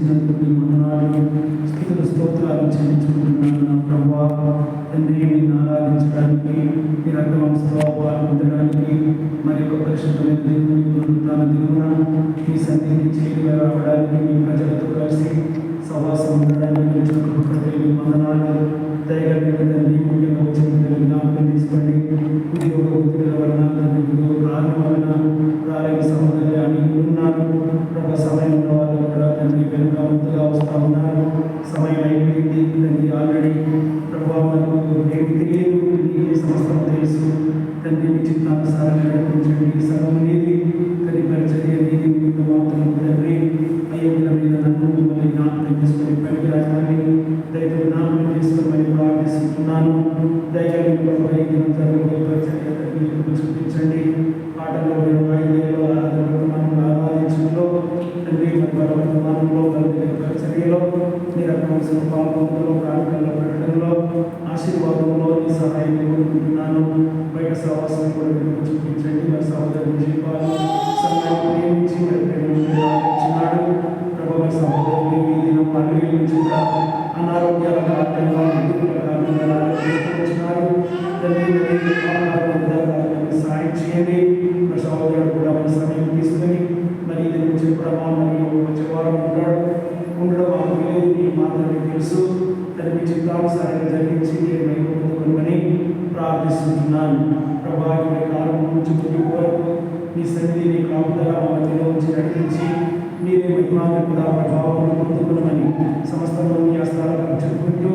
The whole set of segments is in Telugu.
అనుగ్రహించినందుకు మీ వందనాలు, స్తుతులు స్తోత్రాలు చెల్లించుకుంటున్నాను నా ప్రభువా. తండ్రి, నిన్ను ఆరాధించడానికి, మీ రక్తవంశంలో పాల్పొందడానికి, మరి ఒక పరిశుద్ధమైన దేవుని పునరుత్థాన దినమున మీ సన్నిధికి చేరుగా రావడానికి, మీ ప్రజలతో కలిసి సహవాసం ఉండడానికి మీ వందనాలు. దయగలిగిన తండ్రి, ముఖ్యంగా వచ్చిన జ్ఞాపకం తీసుకోండి. ఉద్యోగ ఒత్తిడిల వలన, ప్రాణం వలన రాలేని సౌందర్యాన్ని ఉన్నాను ప్రభు. సమయం ఉన్న వాళ్ళు కూడా తండ్రి వెనుక ముందుగా వస్తూ ఉన్నారు. సమయం అయిపోయింది తండ్రి ఆల్రెడీ ప్రభావం ఏమి తెలియదు, నీకే సమస్తం తెలుసు తండ్రి. మీ చిత్తానుసారంగా నడిపించండి. సగం నీది తల్లి పరిచర్య నీది మీకు మాత్రం తండ్రి. అయ్యల మీద నన్ను మిమ్మల్ని జ్ఞాపకం చేసుకుని పనికి రాజాన్ని దయతో జ్ఞాపకం చేసుకోమని ప్రార్థిస్తున్నాను. దయగలిగిన ప్రభు ఈ దినం జరగబోయే పరిచర్య మీకు చూపించండి. పాటల్లో వాయిద్యంలో ఆరాధనలో ఆరాధించడంలో తండ్రి వర్తమానంలో పరిచర్యలో మీ రకవంశం పాల్గొనడంలో ప్రార్థనలో పెట్టడంలో ఆశీర్వాదంలో మీ సహాయం కోరుకుంటున్నాను. బయట సహవాసం కూడా మీకు చూపించండి. మరి సహోదరుని జీవితాలు సమయాన్ని ప్రేమించి మరి ప్రేమించినాడు ప్రభు. సహోదరుని ఈ దినం పల్లెల నుంచి కూడా అనారోగ్యాల కారణంగా సాయం చేయండి. మరి సహోదరుడు కూడా మన సమయం తీసుకుని మరి ఇది నుంచి ప్రభావం వచ్చే వారం ఉండడం మాకు లేదు, నీ మాత్రమే తెలుసు. తనకి చిత్తానుసారంగా జరిగించి నేను పొందుకోమని ప్రార్థిస్తున్నాను. ప్రభా, ఈ కాలం నుంచి ముందు వరకు మీ సన్నిధిని కాపుదల మధ్యలో ఉంచి నడిపించి మీరే మహిమాన్ని కూడా ప్రభావం పొందుకోమని సమస్తంలో మీ హస్తాలను చెప్పుకుంటూ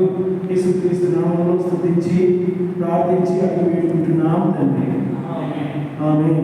యేసుక్రీస్తు నామములో స్తుతించి ప్రార్థించి అడుగు వేడుకుంటున్నాం తండ్రి. ఆమేన్.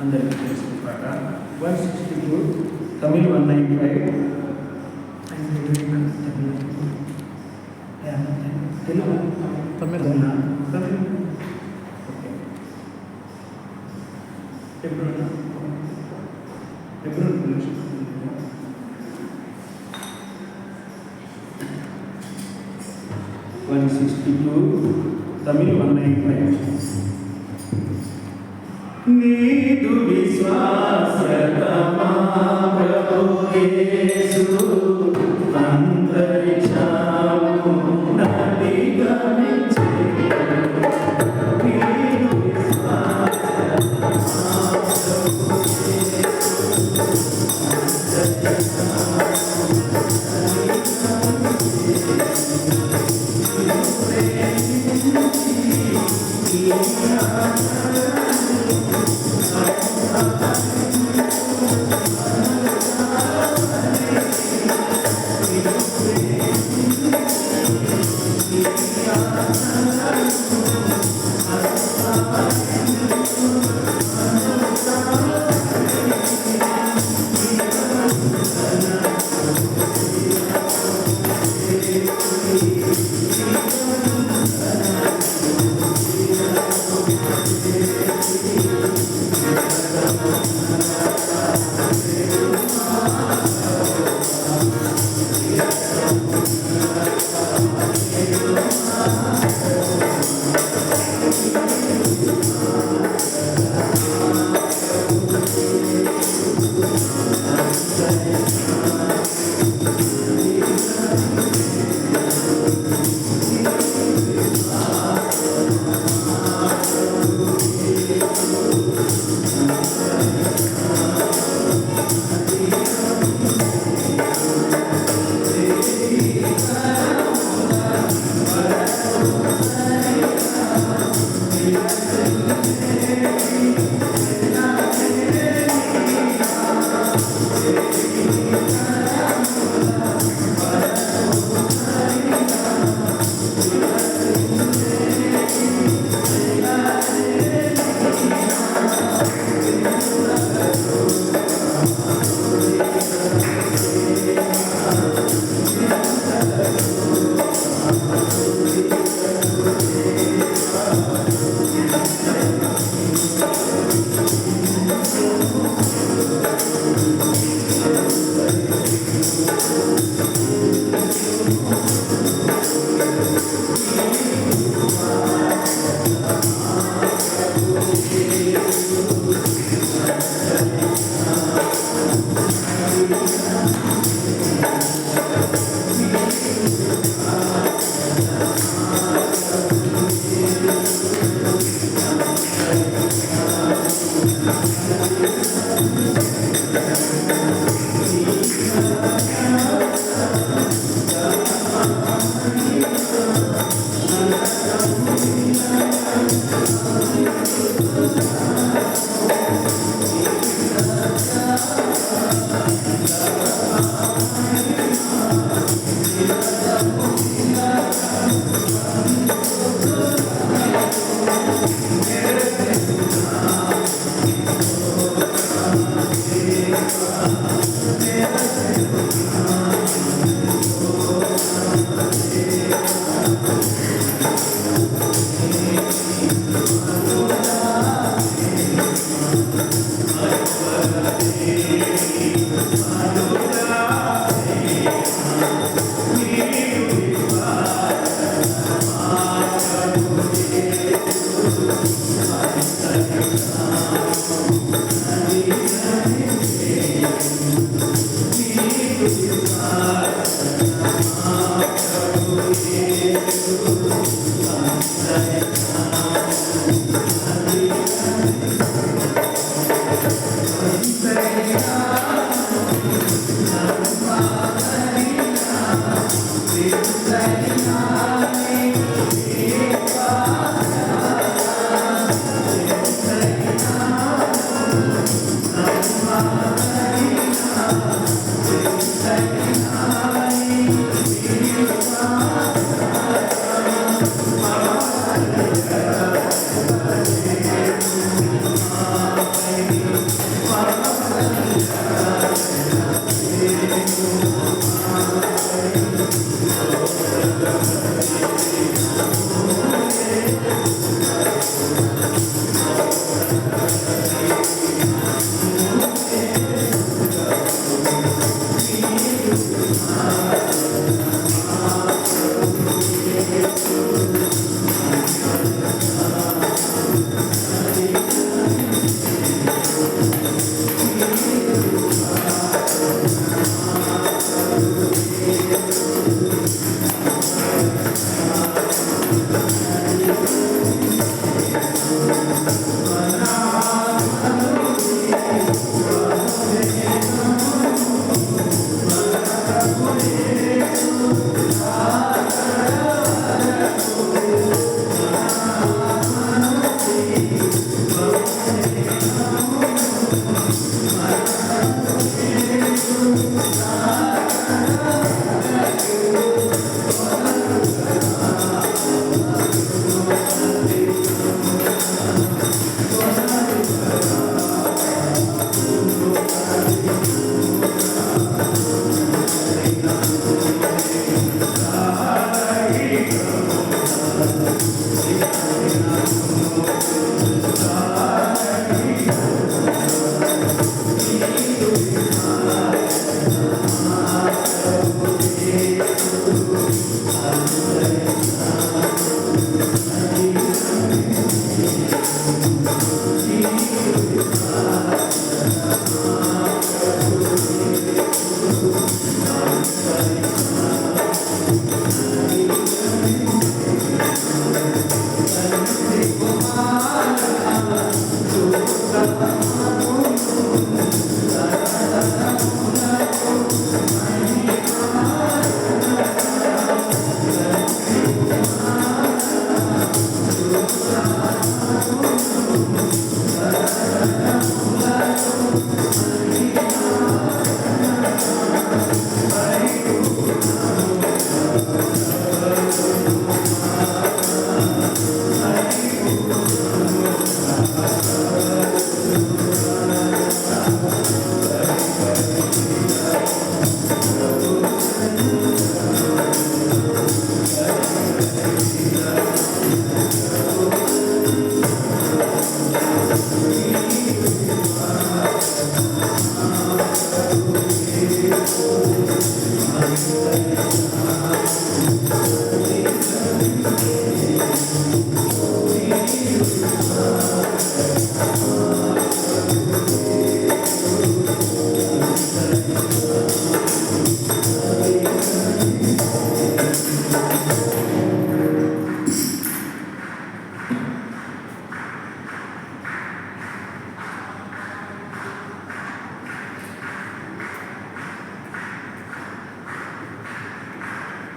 అందరికీ తెలిసిన పాట 162 తమిళ్ 195 తెలుగు తమిళ ఫిబ్రవరి 162 తమిళ్ 195 నీదు విశ్వాసతమా ప్రభు యేసు అంతరిక్షము నదిగమించే నీదు విశ్వాసతమా ప్రభు యేసు అంతరిక్షము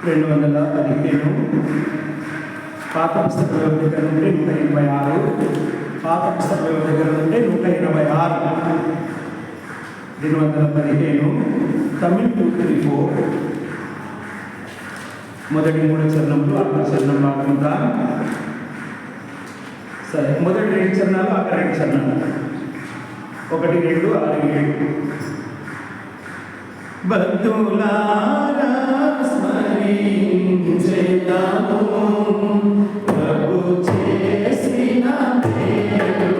215. పాత పుస్తక వ్యవధి దగ్గర నుండి 186. పాత పుస్తక వ్యవధి దగ్గర నుండి 186. 215. తమిళ్ 234. మొదటి 3 చరణములు ఆఖరి చరణం కాకుండా సరే, మొదటి 2 చరణాలు ఆఖరి 2 చరణాలు 1, 2, 6, 7. భక్తులారా స్మరించెదము ప్రభు చేసిన మేలులన్నీ.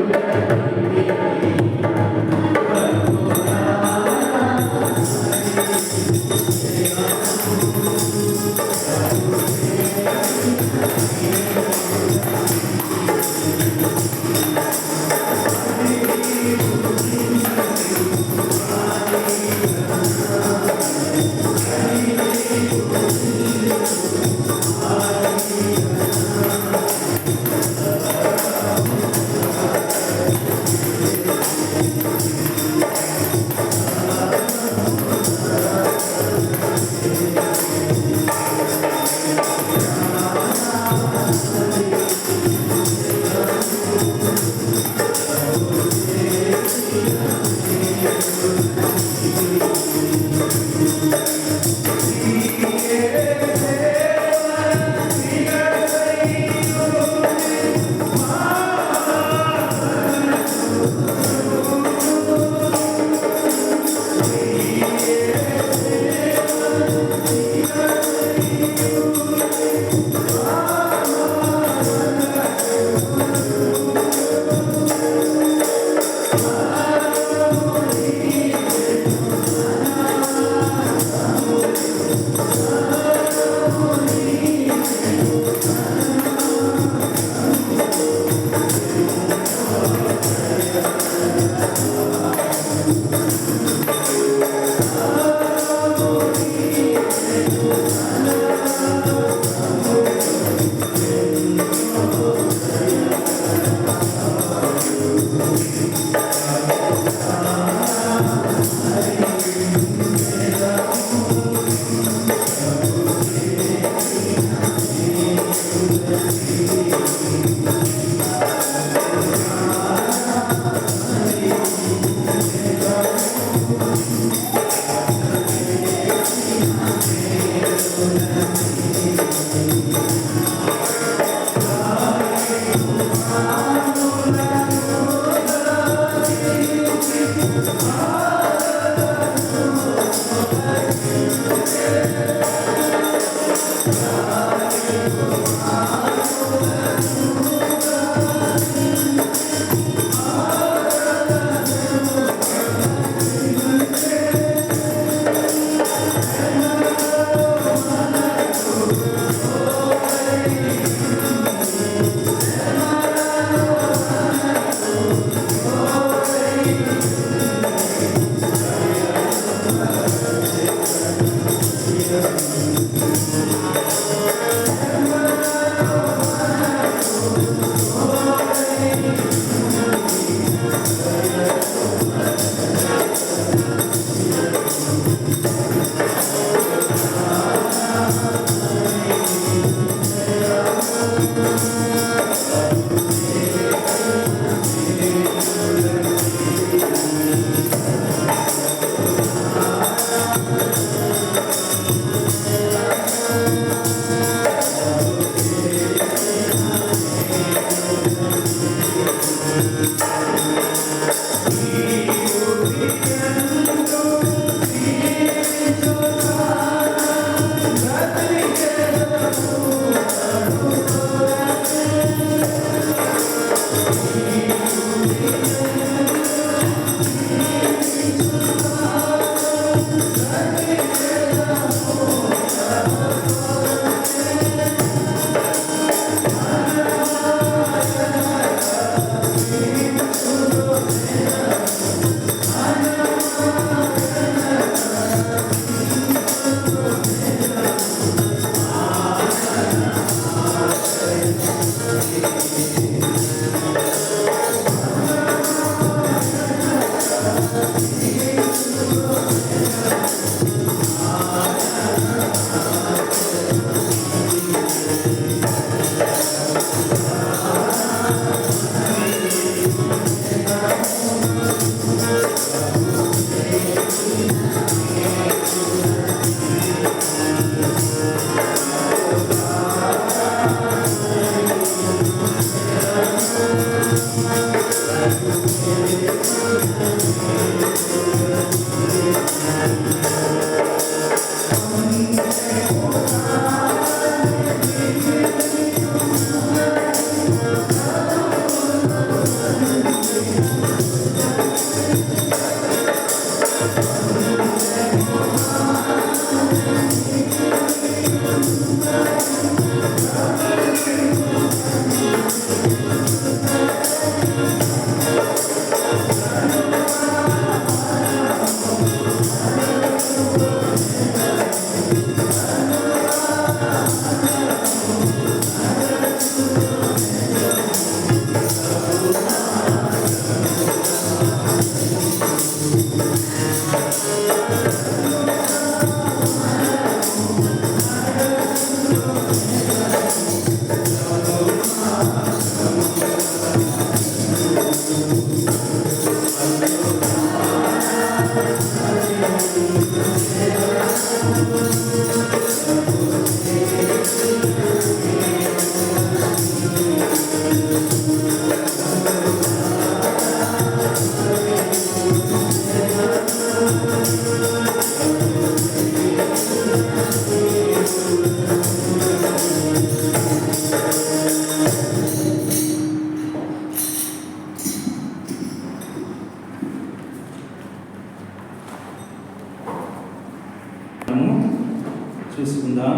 చూసుకుందాం.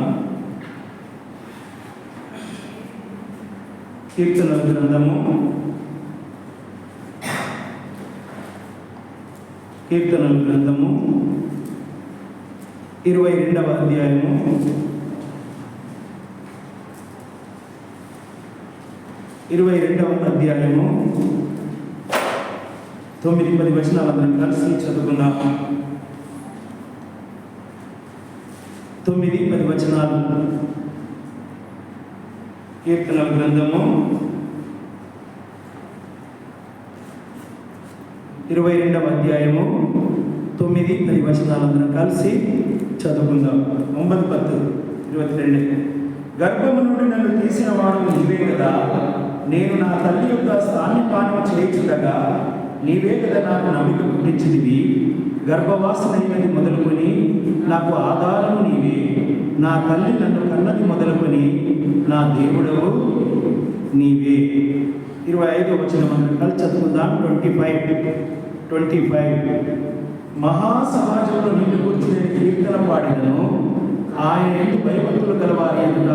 కీర్తనల గ్రంథము 22వ అధ్యాయము 9-10 వచనాలందరం కలిసి చదువుకుందాం. 9-10 వచనాలు. కీర్తనల గ్రంథము 22వ అధ్యాయము 9-10 వచనాలందరం కలిసి చదువుకుందాం. 9-10-22. గర్భము నుండి నన్ను తీసిన వాడు నీవే కదా, నేను నా తల్లి యొక్క స్థానిపానం చేయించుటగా నీవే కదా నాకు నమ్మిక పుట్టించిదివి. గర్భవాసనైనది మొదలుకొని నాకు ఆధారము నీవే, నా తల్లి నన్ను కన్నది మొదలుకొని నా దేవుడవు నీవే. 25వ వచనం మనం కలిసి చదువుకుందాం. 25. మహాసమాజంలో నిన్ను గురించి నేను కీర్తన పాడినను, ఆయన ఎందుకు భయభక్తులు గలవారి ఎదుట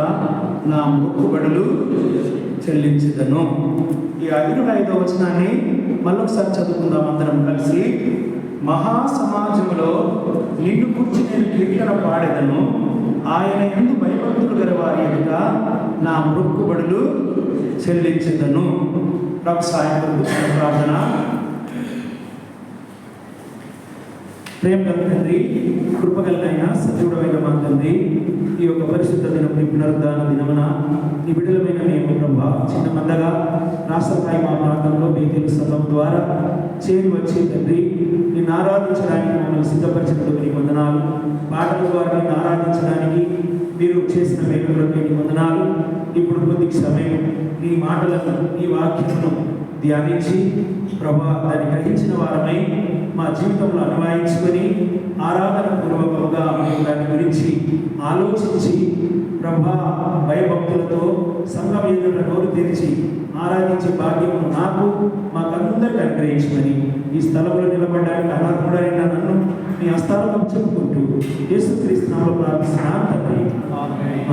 నా మొక్కుబడులు చెల్లించదను. ఈ 25వ వచనాన్ని మళ్ళొకసారి చదువుకుందాం అందరం కలిసి. మహాసమాజంలో నిన్ను గురించి నేను కీర్తన పాడెదను, ఆయన ఎందుకు భయభక్తులు గలవారి ఎదుట నా మొక్కుబడులు చెల్లించదను. ప్రభు సాయం ప్రార్థన. ప్రేమ తండ్రి, కృపగలనైన సజీవుడమైన మా తండ్రి, ఈ యొక్క పరిశుద్ధ దినం పునరుద్ధాన దినమున నీ బిడ్డలమైన మేము ప్రభా చిన్న మందగా రాష్ట్రస్థాయి మా ప్రాంతంలో బేతేలు సంఘం ద్వారా చేరి వచ్చి తండ్రి నిన్ను ఆరాధించడానికి మమ్మల్ని సిద్ధపరిచినందుకు నీ వందనాలు. పాటల ద్వారా నిన్ను ఆరాధించడానికి మీరు చేసిన మేలులకు నీ వందనాలు. ఇప్పుడు కొద్ది సమయం నీ మాటలను నీ వాక్యమును ధ్యానించి ప్రభా దాన్ని గ్రహించిన వారమై మా జీవితంలో అన్వయించుకొని ఆరాధన పూర్వకముగా దాని గురించి ఆలోచించి ప్రభా భయభక్తులతో సంఘం ఎదుట నోరు తెరిచి ఆరాధించే భాగ్యమును నాకు మాకందరికీ అనుగ్రహించమని ఈ స్థలంలో నిలబడడానికి అనర్హుడైన నన్ను మీ హస్తాలకు చెప్పుకుంటూ యేసుక్రీస్తు నామములో ప్రార్థిస్తున్నాను తండ్రి.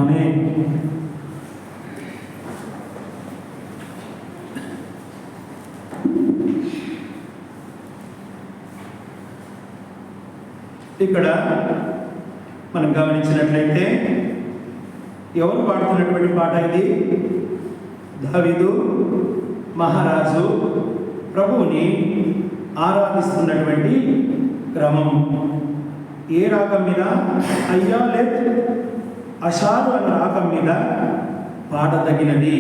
ఆమేన్. ఇక్కడ మనం గమనించినట్లయితే ఎవరు పాడుతున్నటువంటి పాట ఇది? దావీదు మహారాజు ప్రభువుని ఆరాధిస్తున్నటువంటి క్రమం. ఏ రాగం మీద? అయ్యాలెత్ అషారు అన్న రాగం మీద పాడదగినది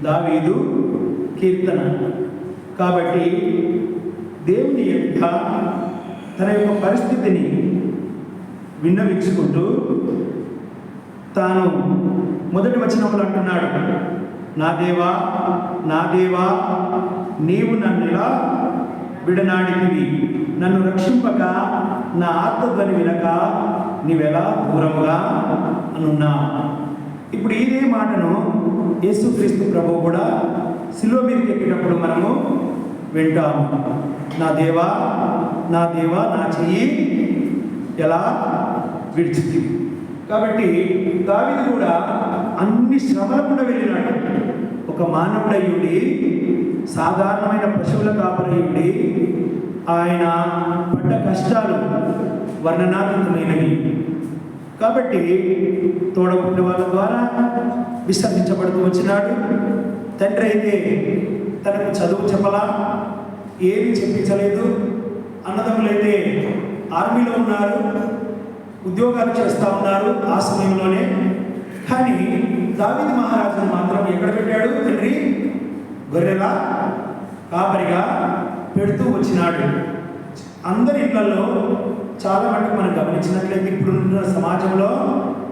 దావీదు కీర్తన. కాబట్టి దేవుని యొక్క తన యొక్క పరిస్థితిని విన్నవించుకుంటూ తాను మొదటి వచనంలో అంటున్నాడు, నా దేవా నా దేవా నీవు నన్ను ఇలా విడనాడితివి, నన్ను రక్షింపక నా ఆర్తధ్వని వినక నీవెలా దూరముగా అనున్నావు. ఇప్పుడు ఇదే మాటను యేసుక్రీస్తు ప్రభువు కూడా శిలువ మీదకి ఎక్కేటప్పుడు మనము వింటాము. నా దేవా నా దేవా నా చెయ్యి ఎలా విడిచితివి. కాబట్టి దావీదు కూడా అన్ని శ్రమల కూడా వెళ్ళినాడు. ఒక మానవుడయ్యుడి, సాధారణమైన పశువుల కాపరయ్యుడి, ఆయన పడ్డ కష్టాలు వర్ణనాతీతమైనవి. కాబట్టి తోడబుట్టిన వాళ్ళ ద్వారా విసర్జించబడుతూ వచ్చినాడు. తండ్రి అయితే తనకు చదువు చెప్పలా, ఏమీ చెప్పించలేదు. అన్నదమ్ములైతే ఆర్మీలో ఉన్నారు, ఉద్యోగాలు చేస్తూ ఉన్నారు ఆ సమయంలోనే. కానీ దావీదు మహారాజును మాత్రం ఎక్కడ పెట్టాడు తండ్రి? గొర్రెల కాపరిగా పెడుతూ వచ్చినాడు. అందరి ఇళ్లలో చాలా మటుకు మనం గమనించినట్లయితే ఇప్పుడున్న సమాజంలో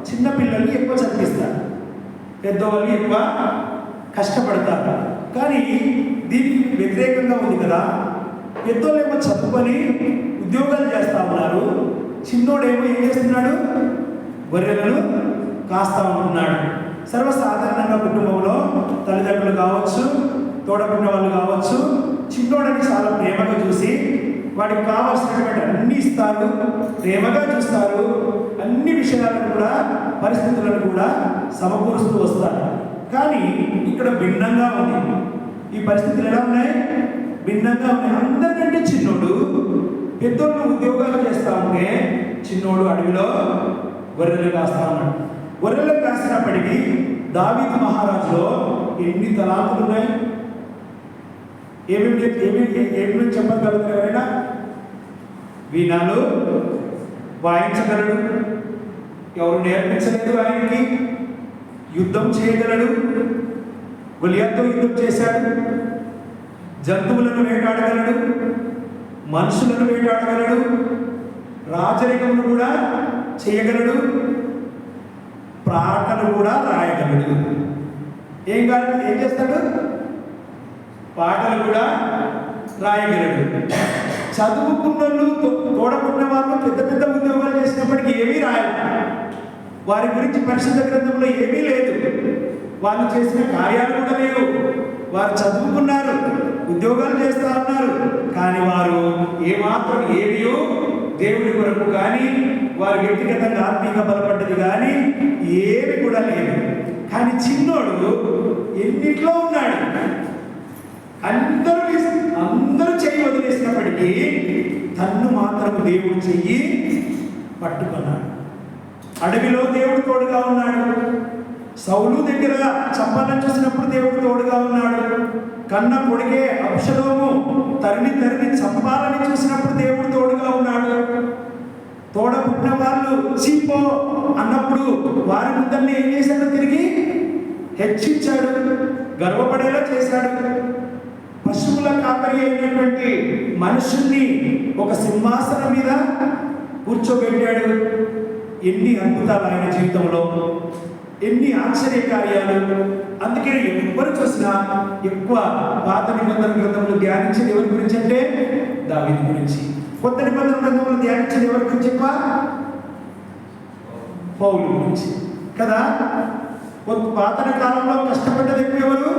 చిన్న పిల్లల్ని ఎక్కువ చదివిస్తారు, పెద్దవాళ్ళు ఎక్కువ కష్టపడతారు. కానీ దీనికి వ్యతిరేకంగా ఉంది కదా. పెద్దోళ్ళేమో చదువుకొని ఉద్యోగాలు చేస్తూ ఉన్నారు, చిన్నోడేమో ఏం చేస్తున్నాడు? గొర్రెలను కాస్తా ఉంటున్నాడు. సర్వసాధారణంగా కుటుంబంలో తల్లిదండ్రులు కావచ్చు, తోడబుట్టిన వాళ్ళు కావచ్చు, చిన్నోడని చాలా ప్రేమగా చూసి వాడికి కావాల్సినటువంటి అన్ని ఇస్తారు, ప్రేమగా చూస్తారు. అన్ని విషయాలను కూడా, పరిస్థితులను కూడా సమకూరుస్తూ వస్తారు. కానీ ఇక్కడ భిన్నంగా ఉంది. ఈ పరిస్థితులు ఎలా ఉన్నాయి? భిన్నంగా ఉన్నాయి. అందరికంటే చిన్నోడు పెద్దోళ్ళు ఉద్యోగాలు చేస్తూ ఉంటే చిన్నోడు అడవిలో గొర్రెలు కాస్తా ఉన్నాడు. గొర్రెలు కాసినప్పటికీ దావీదు మహారాజులో ఎన్ని తలాంతులు ఉన్నాయి? ఏమేమి చెప్పగలుగుతారు ఎవరైనా? వీణాలు వాయించగలడు, ఎవరు నేర్పించలేదు ఆయనకి. యుద్ధం చేయగలడు, గొలియాతో యుద్ధం చేశాడు. జంతువులను వేటాడగలడు, మనుషులను వేటాడగలడు, రాజరికమును కూడా చేయగలడు, పాటలు కూడా రాయగలడు. ఏం చేస్తాడు? పాటలు కూడా రాయగలడు. చదువుకున్నోళ్ళు, తోడబుట్టిన వాళ్ళు పెద్ద పెద్ద ఉద్యోగాలు చేసినప్పటికీ ఏమీ రాయరు. వారి గురించి పరిశుద్ధ గ్రంథంలో ఏమీ లేదు. వాళ్ళు చేసిన కార్యాలు కూడా లేవు. వారు చదువుకున్నారు, ఉద్యోగాలు చేస్తూ ఉన్నారు, కానీ వారు ఏమాత్రం ఏమియో దేవుడి కొరకు కానీ వారి వ్యక్తిగతంగా ఆత్మీయంగా బలపడ్డది కానీ ఏమి కూడా లేదు. కానీ చిన్నోడు ఎన్నిట్లో ఉన్నాడు. అందరూ చెయ్యి వదిలేసినప్పటికీ తన్ను మాత్రం దేవుడు చెయ్యి పట్టుకున్నాడు. అడవిలో దేవుడు తోడుగా ఉన్నాడు. సౌలు దగ్గర చంపాలని చూసినప్పుడు దేవుడు తోడుగా ఉన్నాడు. కన్న కొడుకే అబ్షలోము తరిని చంపాలని చూసినప్పుడు దేవుడు తోడుగా ఉన్నాడు. తోడబుట్టిన వాళ్ళు చీపో అన్నప్పుడు వారి ముందరిని ఏం చేశాడు? తిరిగి హెచ్చించాడు, గర్వపడేలా చేశాడు. పశువుల కాపరి అయినటువంటి మనుషుల్ని ఒక సింహాసనం మీద కూర్చోబెట్టాడు. ఎన్ని అద్భుతాలు ఆయన జీవితంలో, ఎన్ని ఆశ్చర్యకార్యాలు. అందుకే ఎవరు చూసినా ఎక్కువ పాత నిబంధన గ్రంథంలో ధ్యానించేది ఎవరి గురించి అంటే దావీదు గురించి. కొత్త నిబంధన గ్రంథంలో ధ్యానించేది ఎవరి గురించి ఎక్కువ? పౌలు గురించి కదా. పాత కాలంలో కష్టపడ్డది ఎక్కువ ఎవరు?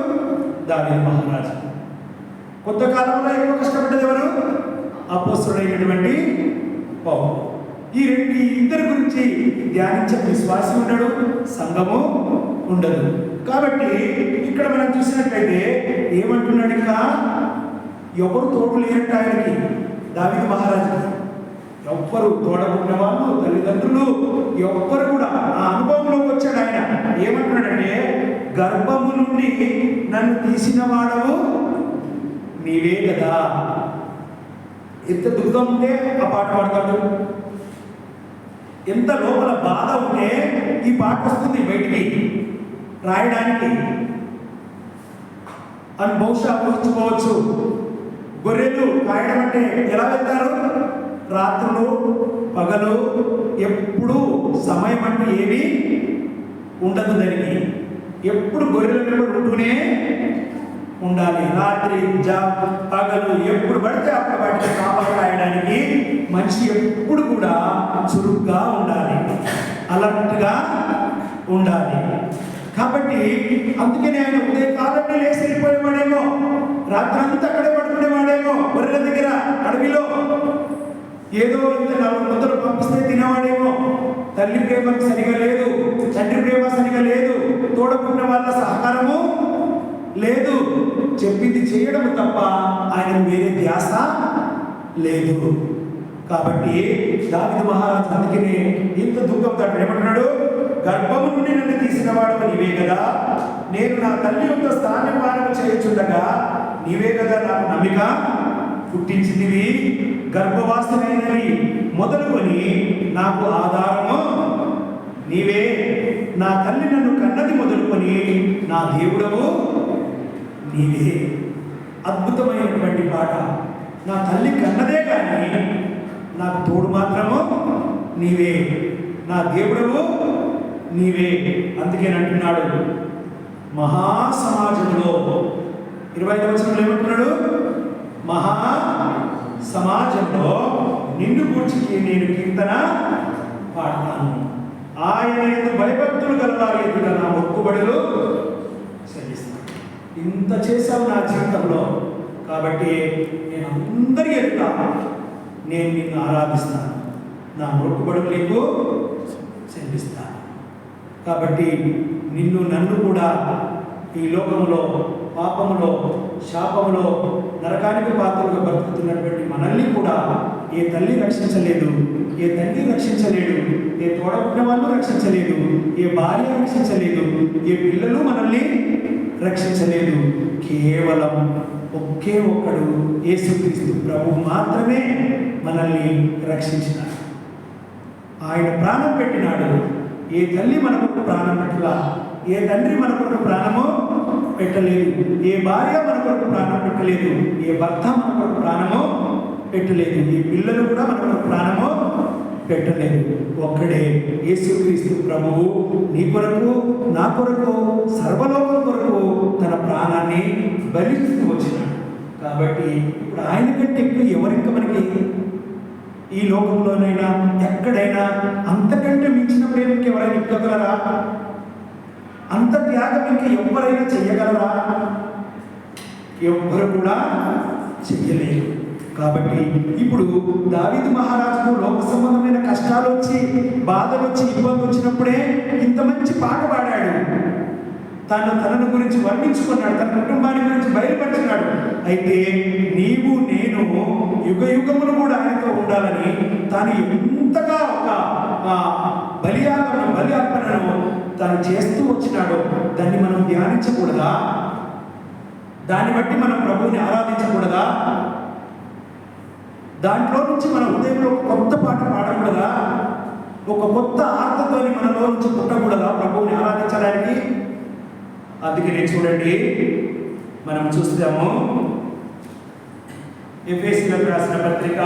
దావీదు మహారాజు. కొత్త కాలంలో ఎక్కువ కష్టపడ్డది ఎవరు? అపోస్తలుడైనటువంటి పౌలు. ఈ ఇద్దరి గురించి ధ్యానించే విశ్వాసం ఉండడు, సంఘము ఉండదు. కాబట్టి ఇక్కడ మనం చూసినట్లయితే ఏమంటున్నాడు? ఇంకా ఎవరు తోడు లేరంట ఆయనకి, దావీదు మహారాజు. ఎవ్వరు తోడబుట్టిన వాళ్ళు, తల్లిదండ్రులు ఎవ్వరు కూడా ఆ అనుభవంలోకి వచ్చాడు ఆయన. ఏమంటున్నాడంటే, గర్భము నుండి నన్ను తీసిన వాడవు నీవే కదా. ఎంత దుఃఖం ఉంటే ఆ పాట పాడతాడు, ఎంత లోపల బాధ ఉంటే ఈ పాట వస్తుంది బయటికి రాయడానికి అని బహుశా ఊహించుకోవచ్చు. గొర్రెలు కాయడం అంటే ఎలా వెళ్తారు? రాత్రులు పగలు ఎప్పుడు సమయం అంటే ఏమీ ఉండదు దానికి. ఎప్పుడు గొర్రెల మీద ఉంటూనే ఉండాలి. రాత్రి పగలు ఎప్పుడు పడితే అప్పుడు వాటిని కాపలా కాయడానికి మనిషి ఎప్పుడు కూడా చురుగ్గా ఉండాలి, అలర్ట్గా ఉండాలి. కాబట్టి అందుకనే ఆయన ఉదయకాలమే లేచి వెళ్ళిపోయేవాడేమో, రాత్రంతా అక్కడే పడుకునేవాడేమో, గొర్రెల దగ్గర అడవిలో ఏదో ఇంత 4 ముద్దలు పంపిస్తే తినేవాడేమో. తల్లి ప్రేమ సరిగా లేదు, తండ్రి ప్రేమ సరిగా లేదు, తోడకున్న వాళ్ళ సహకారము లేదు, చెప్పింది చేయడం తప్ప ఆయన వేరే ధ్యాస లేదు. కాబట్టి దావీదు మహారాజు అందుకనే ఇంత దుఃఖంతో ఏమంటున్నాడు, గర్భము నుండి నన్ను తీసిన వాడు నీవే కదా, నేను నా తల్లి యొక్క స్థానపానం చేయుచుండగా నీవే కదా నాకు నమ్మిక పుట్టించినవి, గర్భవాసమైనవి మొదలుకొని నాకు ఆధారము నీవే, నా తల్లి నన్ను కన్నది మొదలుకొని నా దేవుడవు నీవే. అద్భుతమైనటువంటి పాట. నా తల్లి కన్నదే కానీ నాకు తోడు మాత్రము నీవే, నా దేవుడవు నీవే. అందుకేనంటున్నాడు మహాసమాజంలో 25వ వచనంలో ఏమంటున్నాడు, మహా సమాజంలో నిన్ను గూర్చి నేను కీర్తన పాడతాను, ఆయన యందు భయభక్తులు గలవారి ఎదుట నా మొక్కుబడులు చెల్లిస్తాను. ఇంత చేశావు నా జీవితంలో, కాబట్టి నేను అందరి ఎదుట నేను నిన్ను ఆరాధిస్తాను, నా మొక్కుబడులు నీకు చెల్లిస్తాను. కాబట్టి నిన్ను నన్ను కూడా ఈ లోకంలో పాపములో శాపములో నరకానికి పాత్రలుగా బ్రతుకుతున్నటువంటి మనల్ని కూడా ఏ తల్లి రక్షించలేదు, ఏ తండ్రి రక్షించలేడు, ఏ తోడపుట్టిన వాళ్ళు రక్షించలేదు, ఏ భార్య రక్షించలేదు, ఏ పిల్లలు మనల్ని రక్షించలేదు. కేవలం ఒకే ఒక్కడు యేసుక్రీస్తు ప్రభువు మాత్రమే మనల్ని రక్షించినాడు. ఆయన ప్రాణం పెట్టినాడు. ఏ తల్లి మన కొరకు ప్రాణం పెట్టలా, ఏ తండ్రి మన కొరకు ప్రాణము పెట్టలేదు, ఏ భార్య మన కొరకు ప్రాణం పెట్టలేదు, ఏ భర్త మన కొరకు ప్రాణము పెట్టలేదు, ఏ పిల్లలు కూడా మన కొరకు ప్రాణము పెట్టలేదు. ఒక్కడే యేసుక్రీస్తు ప్రభువు నీ కొరకు నా కొరకు సర్వలోకం కొరకు తన ప్రాణాన్ని బలిస్తూ వచ్చినాడు. కాబట్టి ఇప్పుడు ఆయన కంటే ఎక్కువ ఎవరింక మనకి ఈ లోకంలోనైనా ఎక్కడైనా అంతకంటే మించిన ప్రేమకి ఎవరైనా ఇవ్వగలరా? అంత త్యాగం ఇంకా ఎవరైనా చెయ్యగలరా? ఎవ్వరు కూడా చెయ్యలేరు. కాబట్టి ఇప్పుడు దావీదు మహారాజుకు లోక సంబంధమైన కష్టాలు వచ్చి బాధలు వచ్చి ఇబ్బంది వచ్చినప్పుడే ఇంత మంచి పాట పాడాడు. తనను గురించి వర్ణించుకున్నాడు, తన కుటుంబాన్ని గురించి బయలుపడుతున్నాడు. అయితే నీవు నేను యుగ యుగములు కూడా ఆయనతో ఉండాలని తాను ఎంతగా ఒక బలి అర్పణను తను చేస్తూ వచ్చినాడో దాన్ని మనం ధ్యానించకూడదా? దాన్ని బట్టి మనం ప్రభువుని ఆరాధించకూడదా? దాంట్లో నుంచి మన హృదయంలో ఒక కొత్త పాట పాడకూడదా? ఒక కొత్త ఆర్తతోని మనలో నుంచి పుట్టకూడదా ప్రభువుని ఆరాధించడానికి? అందుకనే చూడండి, మనం చూస్తాము ఎఫెసీలకు రాసిన పత్రిక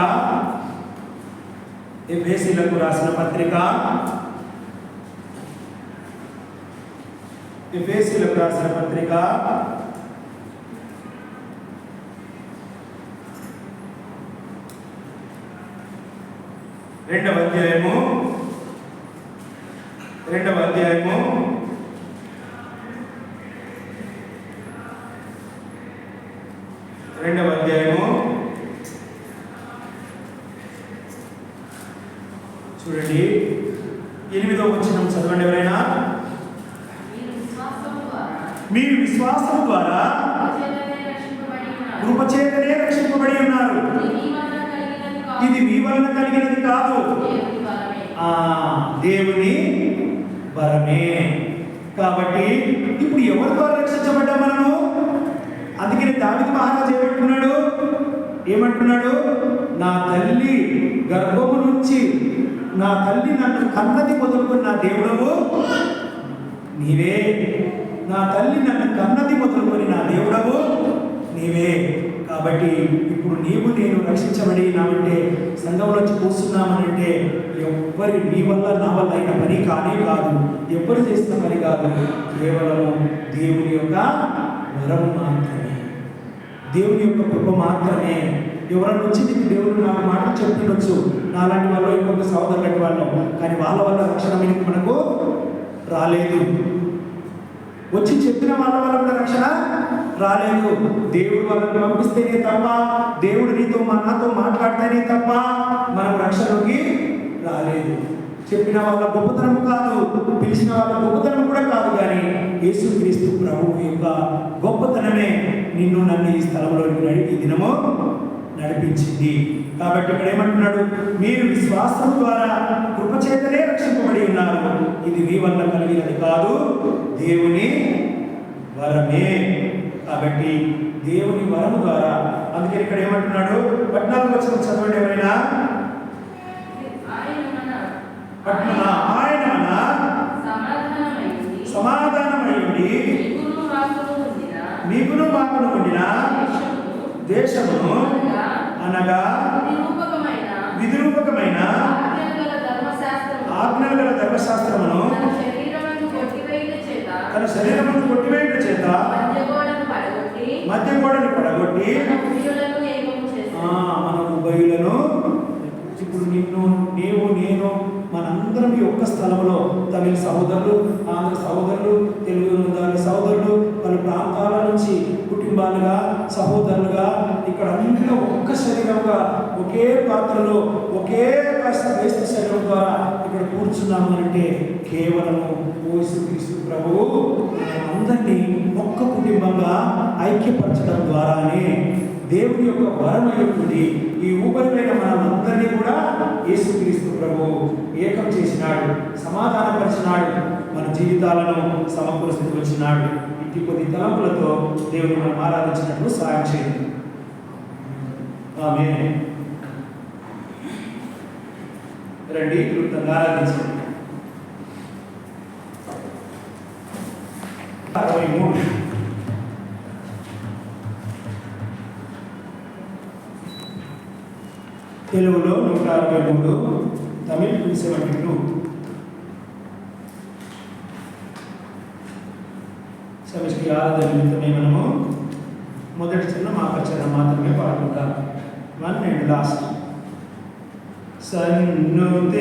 2వ అధ్యాయము 2వ అధ్యాయము చూడండి, 8వ వచనం చదవండి ఎవరైనా. మీరు విశ్వాసము ద్వారా కృపచేతనే రక్షింపబడి ఉన్నారు, ఇది మీ వలన కలిగినది కాదు, దేవుని వరమే. కాబట్టి ఇప్పుడు ఎవరి ద్వారా రక్షించబడ్డాం మనము? అందుకని దావీదు మహారాజు ఏమంటున్నాడు, నా తల్లి గర్భము నుంచి నా తల్లి నన్ను కన్నది మొదలుకొని నా దేవుడవు నీవే, నా తల్లి నన్ను కన్నది మొదలుకొని నా దేవుడవు నీవే. కాబట్టి ఇప్పుడు నీవు నేను రక్షించబడినామంటే, సంఘంలోంచి కూర్చున్నామనంటే ఎవ్వరి నీ వల్ల నా వల్ల అయిన పని కానే కాదు, ఎవ్వరు చేసిన పని కాదు, కేవలము దేవుని యొక్క వరం మాత్రమే. దేవుని యొక్క కృప మాత్రమే. ఎవరైనా వచ్చి నీకు దేవుడు నాకు మాటలు చెప్తుండొచ్చు, నాలాంటి వాళ్ళు ఇంకొక సహోదరులాంటి వాళ్ళు, కానీ వాళ్ళ వల్ల రక్షణ మీకు మనకు రాలేదు. వచ్చి చెప్పిన వాళ్ళ వల్ల కూడా రక్షణ రాలేదు. దేవుడు వాళ్ళని పంపిస్తేనే తప్ప, దేవుడు నీతో నాతో మాట్లాడితేనే తప్ప మనం రక్షణలోకి రాలేదు. చెప్పిన వాళ్ళ గొప్పతనం కాదు, పిలిచిన వాళ్ళ గొప్పతనం కూడా కాదు, కానీ యేసుక్రీస్తు ప్రభువు యొక్క గొప్పతనమే నిన్ను నన్ను ఈ స్థలంలో ఈ దినము నడిపించింది. కాబట్టి ఇక్కడ ఏమంటున్నాడు, మీరు విశ్వాసం ద్వారా కృపచేతనే రక్షింపబడి ఉన్నారు, ఇది మీ వల్ల కలిగినది కాదు, దేవుని వరమే. కాబట్టి దేవుని వరము ద్వారా, అందుకే ఇక్కడ ఏమంటున్నాడు 14వ వచనం చదవండి ఎవరైనా. ఆయన సమాధానమైంది మీకును మాకును ఉండిన దేశమును అనగా విధిరూపకమైన ఆజ్ఞల గల ధర్మశాస్త్రమును తన శరీరమును కొట్టివేయుట చేత మధ్య గోడను పడగొట్టి మన ఉభయులను, ఇప్పుడు నిన్ను నీవు నేను మనందరం ఈ ఒక్క స్థలంలో, తమిళ సహోదరులు, ఆంధ్ర సహోదరులు, తెలుగు సహోదరులు, పలు ప్రాంతాల నుంచి కుటుంబాలుగా సహోదరులుగా ఇక్కడ అందరూ ఒక్క శరీరంగా ఒకే పాత్రలో ఒకే వేస్తు శరీరం ద్వారా ఇక్కడ కూర్చున్నాము అంటే కేవలము యేసుక్రీస్తు ప్రభువు అందరినీ ఒక్క కుటుంబంగా ఐక్యపరచడం ద్వారానే దేవుని యొక్క వరమైనటువంటి ఈ ఊపరిపైన మనమందరినీ కూడా యేసుక్రీస్తు ప్రభువు ఏకం చేసినాడు, సమాధానపరిచినాడు, మన జీవితాలను సమకూరుస్తూ వచ్చినాడు. ఇట్టి కొద్ది తలంపులతో దేవుని మనం ఆరాధించినట్లు సహాయం చేయండి. ఆమేన్. రండి కృతంగా ఆరాధించండి. 63 తెలుగులో 163, తమిళ్ 272. సమిష్టి ఆరాధన నిమిత్తమే మనము మొదటి చిన్న మాపచరణం మాత్రమే పాడుకుంటాం. 1 and last. సన్నుతించెదను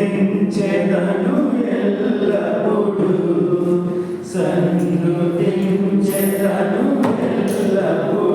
ఎల్లప్పుడూ, సన్నుతించెదను ఎల్లప్పుడూ,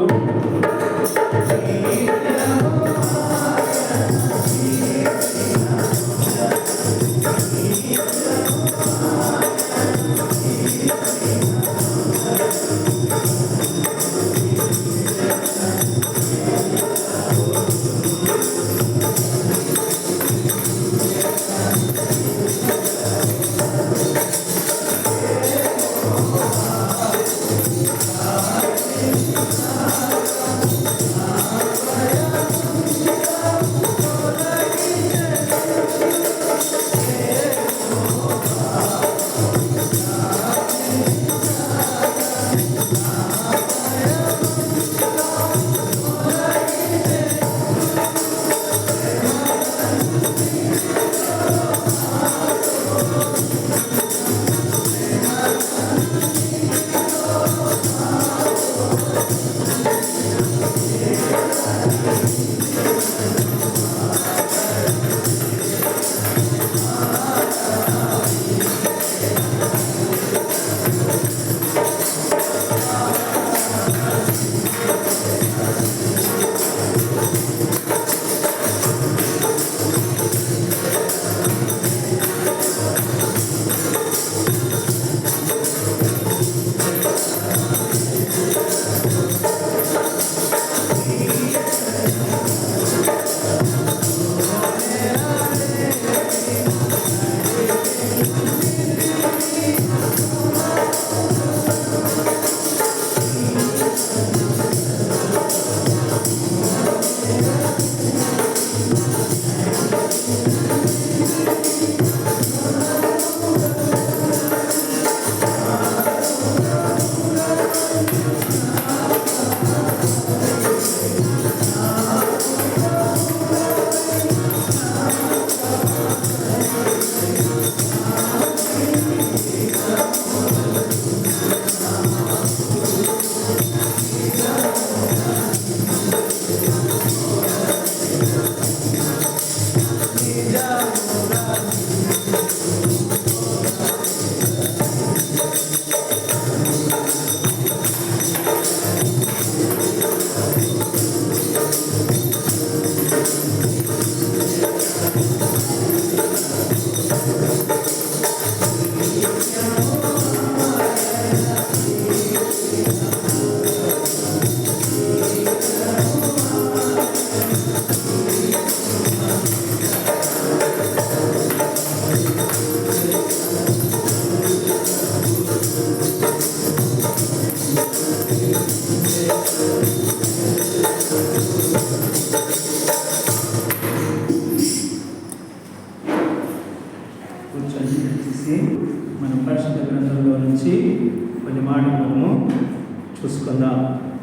చూసుకుందాం.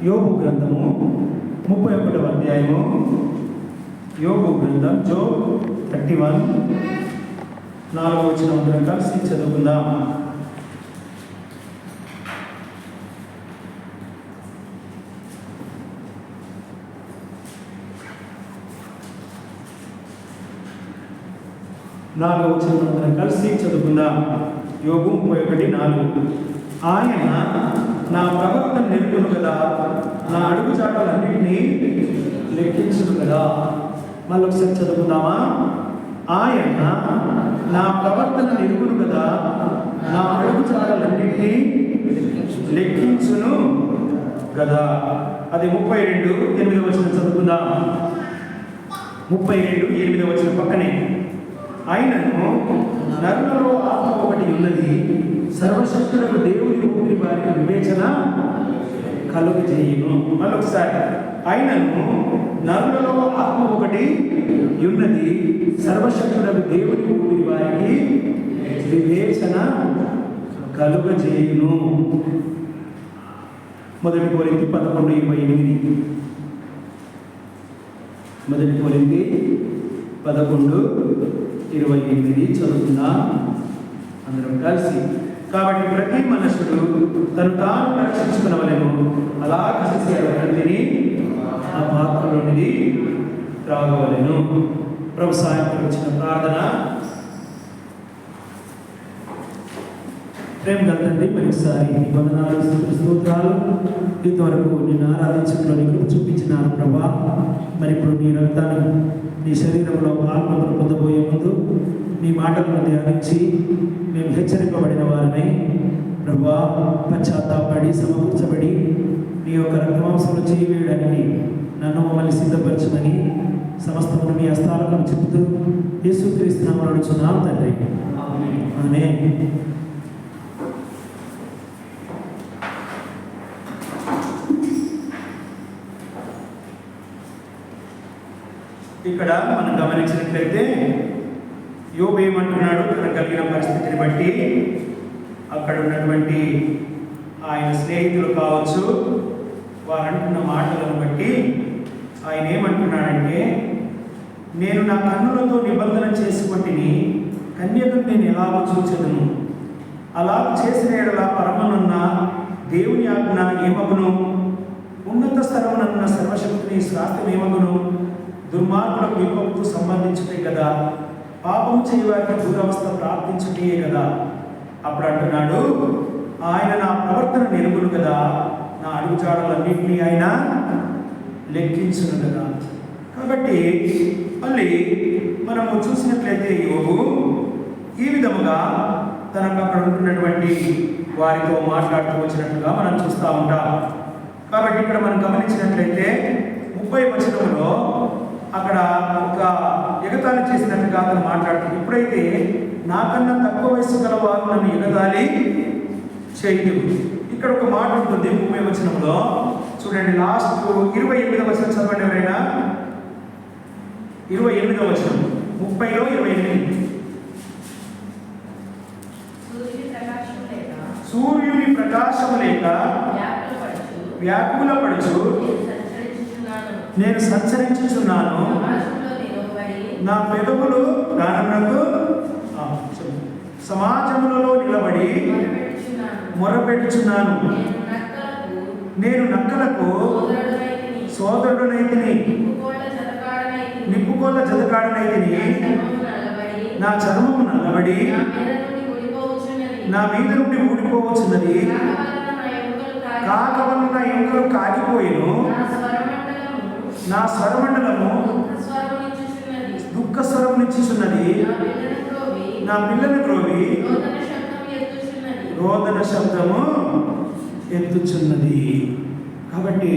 యోబు గ్రంథము 31వ అధ్యాయము. యోబు గ్రంథం జోబ్ 31 4వ వచనం అందరం కలిసి చదువుకుందాం. యోబు 31:4. ఆయన నా ప్రవర్తన నిలుపును కదా, నా అడుగుజాడలన్నింటినీ లెక్కించును కదా. మళ్ళీ ఒకసారి చదువుకుందామా? ఆయన నా ప్రవర్తన నిలుపును కదా, నా అడుగుజాడలన్నింటినీ లెక్కించును కదా. అది 32:8 వచనం చదువుకుందాం. 32:8 వచనం పక్కనే. ఆయనను నరులలో ఆత్మ ఒకటి ఉన్నది, సర్వశక్తులకు దేవుని ఊపిరి వారికి వివేచన కలుగజేయును. మళ్ళొకసారి. ఆయనను నరులలో ఆత్మ ఒకటి ఉన్నది, సర్వశక్తులకు దేవుని ఊపిరి వారికి వివేచన కలుగజేయును. 1 కొరింథీ 11:28. 1 కొరింథీ 11:28 చదువుతున్నా అందరం కలిసి. కాబట్టి ప్రతి మనుషుడు తను తాను రక్షించుకునవలెను, అలా చేసి అతనిని ఆ పాత్రలోనిది త్రాగవలెను. ప్రభు సాయంత్రం వచ్చిన ప్రార్థన. ప్రేమ తండ్రి, మరొకసారి వందనాలు, స్తోత్రాలు. ఇంతవరకు నిన్ను ఆరాధించడంలో నీకు చూపించినారు ప్రభా. మరి ఇప్పుడు నీ రక్తాన్ని నీ శరీరంలో ఆత్మను పొందబోయే ముందు నీ మాటలను ధ్యానించి మేము హెచ్చరింపబడిన వారమై ప్రభా పశ్చాత్తాపడి సమకూర్చబడి నీ యొక్క రక్తమాంసంలో చేయవేయడానికి నన్ను మమ్మల్ని సిద్ధపరచమని సమస్తమును మీ హస్తాలకు చెబుతూ యేసుక్రీస్తు నామములో అడుగుచున్నాం తండ్రి. ఆమేన్. ఇక్కడ మనం గమనించినట్లయితే యోబు ఏమంటున్నాడు? తనకు కలిగిన పరిస్థితిని బట్టి, అక్కడ ఉన్నటువంటి ఆయన స్నేహితులు కావచ్చు, వారు అంటున్న మాటలను బట్టి ఆయన ఏమంటున్నాడంటే, నేను నా కన్నులతో నిబంధన చేసుకొంటిని, కన్యకను నేను ఎలాగో చూచెదను. అలా చేసిన ఎడల పరమనున్న దేవుని ఆజ్ఞ ఏమగును, ఉన్నత స్థలమునన్న సర్వశక్తిని శాస్త్రం ఏమగును. దుర్మార్గులకు విపత్తు సంబంధించుటే కదా, పాపం చేయవారికి దురవస్థ ప్రార్థించుటే కదా. అప్పుడు అంటున్నాడు, ఆయన నా ప్రవర్తన నెరుగును కదా, నా అడుగుజాడలన్నింటినీ ఆయన లెక్కించును కదా. కాబట్టి మళ్ళీ మనము చూసినట్లయితే యోబు ఈ విధముగా తనకు అక్కడ ఉంటున్నటువంటి వారితో మాట్లాడుతూ వచ్చినట్టుగా మనం చూస్తూ ఉంటాం. కాబట్టి ఇక్కడ మనం గమనించినట్లయితే 30వ వచనంలో అక్కడ ఒక ఎగతాళి చేసినట్టుగా అతను మాట్లాడుతుంది. ఎప్పుడైతే నాకన్నా తక్కువ వయసు గలవారు నన్ను ఎగతాళి చేయదు. ఇక్కడ ఒక మాట ఉంటుంది 30వ వచనంలో చూడండి. లాస్ట్ 28వ వచనం చదవండి ఎవరైనా. 28వ వచనం 30లో 28. సూర్యుని ప్రకాశము లేక వ్యాకులపడుచు నేను సంచరించుచున్నాను, నా పెదవులు గానమునకు సమాజములలో నిలబడి మొరపెట్టుచున్నాను. నేను నక్కలకు సోదరుడనైతిని, నిప్పుకోళ్ళ జతకాడనైతిని, నా చర్మము నల్లబడి నా మీద నుండి ఊడిపోవచ్చున్నది. కాక వలన ఎముకలు కాగిపోయిను, నా స్వరమండలము దుఃఖ స్వరం నిచ్చుచున్నది. నా పిల్లల గ్రోవి రోదన శబ్దము ఎత్తుచున్నది. కాబట్టి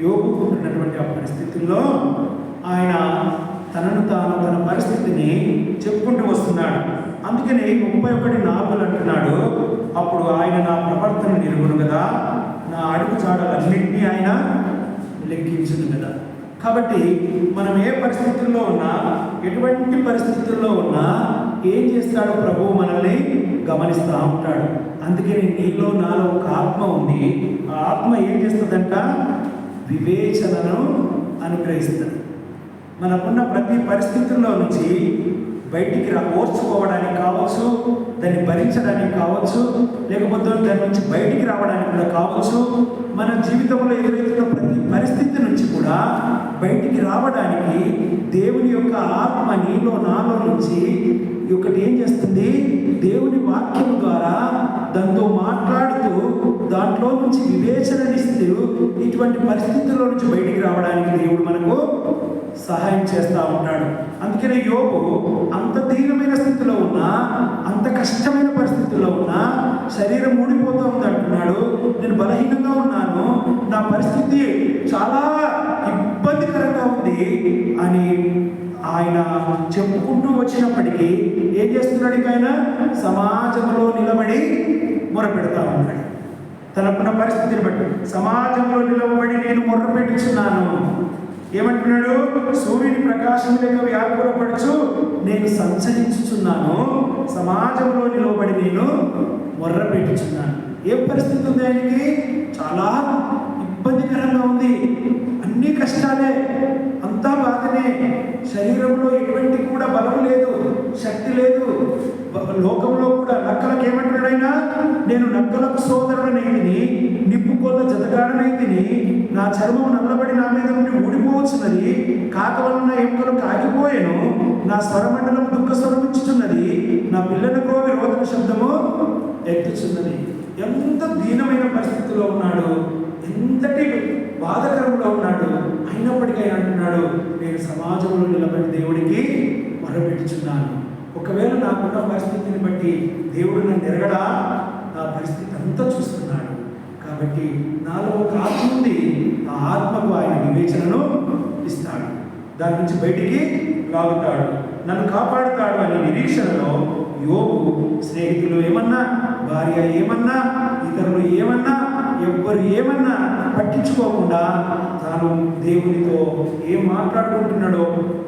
యోబుకు ఉన్నటువంటి ఆ పరిస్థితుల్లో ఆయన తనను తాను తన పరిస్థితిని చెప్పుకుంటూ వస్తున్నాడు. అందుకని 31:4 అంటున్నాడు, అప్పుడు ఆయన నా ప్రవర్తన నిరుగును కదా, నా అడుగు చాడలన్నింటినీ ఆయన లెక్కించును కదా. కాబట్టి మనం ఏ పరిస్థితుల్లో ఉన్నా, ఎటువంటి పరిస్థితుల్లో ఉన్నా ఏం చేస్తాడు ప్రభువు మనల్ని గమనిస్తూ ఉంటాడు. అందుకని నీలో నాలో ఒక ఆత్మ ఉంది. ఆ ఆత్మ ఏం చేస్తుందంట? వివేచనను అనుగ్రహిస్తుంది. మనకున్న ప్రతి పరిస్థితుల్లో నుంచి బయటికి ఓర్చుకోవడానికి కావచ్చు, దాన్ని భరించడానికి కావచ్చు, లేకపోతే దాని నుంచి బయటికి రావడానికి కూడా కావచ్చు. మన జీవితంలో ఎదురవుతున్న ప్రతి పరిస్థితి నుంచి కూడా బయటికి రావడానికి దేవుని యొక్క ఆత్మ నీలో నాలో నుంచి ఒకటి ఏం చేస్తుంది? దేవుని వాక్యం ద్వారా దాంతో మాట్లాడుతూ దాంట్లో నుంచి వివేచననిస్తూ ఇటువంటి పరిస్థితుల్లో నుంచి బయటికి రావడానికి దేవుడు మనకు సహాయం చేస్తూ ఉంటాడు. అందుకనే యోబు అంత దీనమైన స్థితిలో ఉన్నా, అంత కష్టమైన పరిస్థితుల్లో ఉన్నా, శరీరం ఊడిపోతూ ఉంది అంటున్నాడు, నేను బలహీనంగా ఉన్నాను, నా పరిస్థితి చాలా ఇబ్బందికరంగా ఉంది అని ఆయన చెప్పుకుంటూ వచ్చినప్పటికీ ఏం చేస్తున్నాడు? ఇక ఆయన సమాజంలో నిలబడి మొరపెడతా ఉన్నాడు. తనకున్న పరిస్థితిని బట్టి సమాజంలో నిలబడి నేను మొర్రపెట్టుచున్నాను. ఏమంటున్నాడు? సూర్యుని ప్రకాశం లేక వ్యాకులపడుచు నేను సంచరించుచున్నాను, సమాజంలో నిలబడి నేను మొర్రపెట్టుచున్నాను. ఏ పరిస్థితి ఉంది ఆయనకి? చాలా ఇబ్బందికరంగా ఉంది, అన్ని కష్టాలే, అంతా బాధనే, శరీరంలో ఎటువంటి కూడా బలం లేదు, శక్తి లేదు. లోకంలో కూడా నక్కలకు ఏమంటున్నాడు ఆయన? నేను నక్కలకు సోదరుడనైతిని, నిప్పుకొల్ల జతగాడనైతిని, నా చర్మం నల్లబడి నా మీద నుండి ఊడిపోవచ్చున్నది, కాక వలన ఎముకలు కాగిపోయాను, నా స్వరమండలం దుఃఖ స్వరమిచ్చుచున్నది, నా పిల్లల క్రోవి రోదన శబ్దము ఎత్తుచున్నది. ఎంత దీనమైన పరిస్థితిలో ఉన్నాడు, ఎంతటి బాధకరంలో ఉన్నాడు. అయినప్పటికీ ఆయన అంటున్నాడు, నేను సమాజంలో నిలబడి దేవుడికి మొరపెట్టుచున్నాను. ఒకవేళ నాకున్న పరిస్థితిని బట్టి దేవుడు నన్ను ఎరగడా? నా పరిస్థితి అంతా చూస్తున్నాడు. కాబట్టి నాలో ఒక ఆత్మ ఉంది, ఆ ఆత్మకు ఆయన వివేచనను ఇస్తాడు, దాని నుంచి బయటికి లాగుతాడు, నన్ను కాపాడుతాడు అనే నిరీక్షణలో యోబు స్నేహితులు ఏమన్నా, భార్య ఏమన్నా, ఇతరులు ఏమన్నా, ఎవ్వరు ఏమన్నా పట్టించుకోకుండా తాను దేవునితో ఏం మాట్లాడుకుంటున్నాడో,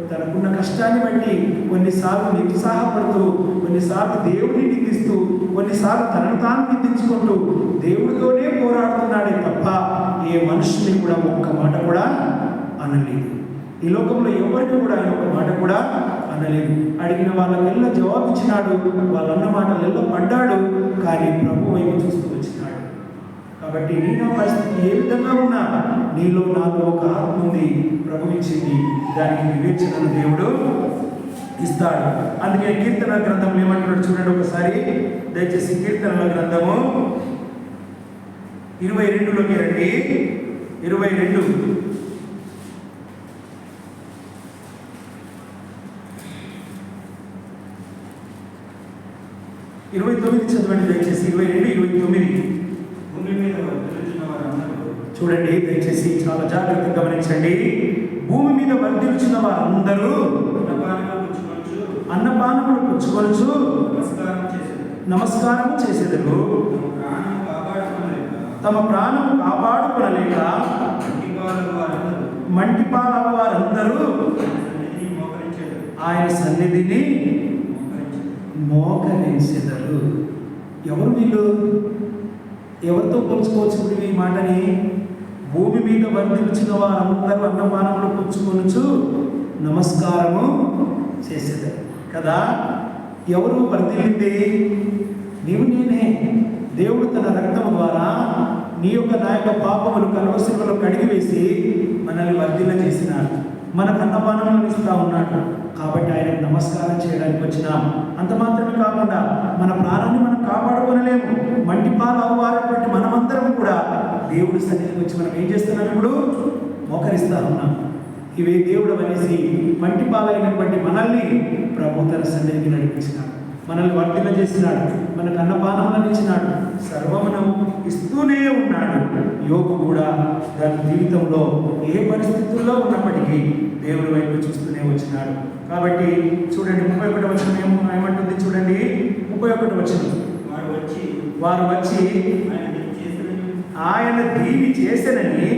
తనకున్న కష్టాన్ని బట్టి కొన్నిసార్లు నిరుత్సాహపడుతూ, కొన్నిసార్లు దేవుడిని నిందిస్తూ, కొన్నిసార్లు తనను తాను నిందించుకుంటూ దేవుడితోనే పోరాడుతున్నాడే తప్ప ఏ మనుషుని కూడా ఒక్క మాట కూడా అనలేదు. ఈ లోకంలో ఎవరిని కూడా ఆయన ఒక మాట కూడా అనలేదు. అడిగిన వాళ్ళకెల్లా జవాబిచ్చినాడు, వాళ్ళన్న మాటలెల్లా పడ్డాడు, కానీ ప్రభు వైపు చూస్తూ వచ్చినాడు. కాబట్టి నీ నా పరిస్థితి ఏ విధంగా ఉన్నా నీలో నాలో ఒక ఆత్మ ఉంది, ప్రభు ఇచ్చింది, దానికి వివేచనను దేవుడు ఇస్తాడు. అందుకే కీర్తన గ్రంథంలో ఏమంటున్నాడు చూడండి ఒకసారి, దయచేసి కీర్తనల గ్రంథము 22లోకి రండి. 22 29 చదవండి దయచేసి. 22, 29. భూమి మీద వర్ధిల్లుచున్న వారందరూ, చూడండి దయచేసి చాలా జాగ్రత్తగా గమనించండి. భూమి మీద వర్ధిల్లుచున్న వారందరూ అన్నపానములు పుచ్చుకొనుచు నమస్కారము చేసేదరు, తమ ప్రాణము కాపాడుకొనలేక మంటిపాల వారందరూ ఆయన సన్నిధిని మోకరించెదరు. ఎవరు వీళ్ళు? ఎవరితో పోల్చుకోవచ్చు ఇప్పుడు ఈ మాటని? భూమి మీద వర్ధిల్చిన వారందరూ అన్నపానములు పుచ్చుకొనుచు నమస్కారము చేసేదారు కదా. ఎవరు వర్ధిల్లింది? నీవు నేనే. దేవుడు తన రక్తము ద్వారా నీ యొక్క నా యొక్క పాపములు కల్వశిలలో కడిగివేసి మనల్ని వర్ధిల్ల చేసినాడు, మనకు అన్నపానములను ఇస్తా ఉన్నాడు. కాబట్టి ఆయనకు నమస్కారం చేయడానికి వచ్చినాం. అంత మాత్రమే కాకుండా మన ప్రాణాన్ని మనం కాపాడుకోనలేము. మంటిపాలు అవ్వాలన్నటువంటి మనమందరం కూడా దేవుడి సన్నిధికి వచ్చి మనం ఏం చేస్తున్నాం? ఇప్పుడు మోకరిస్తా ఉన్నాం. ఇవే దేవుడు అనేసి మంటిపాలైనటువంటి మనల్ని ప్రభు తన సన్నిధికి నడిపించినాడు, మనల్ని వర్ధిల్ల చేసినాడు, మనకు అన్నపానములను ఇచ్చినాడు, సర్వమును ఇస్తూనే ఉన్నాడు. యోగు కూడా తన జీవితంలో ఏ పరిస్థితుల్లో ఉన్నప్పటికీ దేవుడి వైపు చూస్తూనే వచ్చినాడు. కాబట్టి చూడండి 31వ వచనం ఏమంటుంది చూడండి. 31వ వచనం, వారు వచ్చి ఆయన దీవి చేసెనని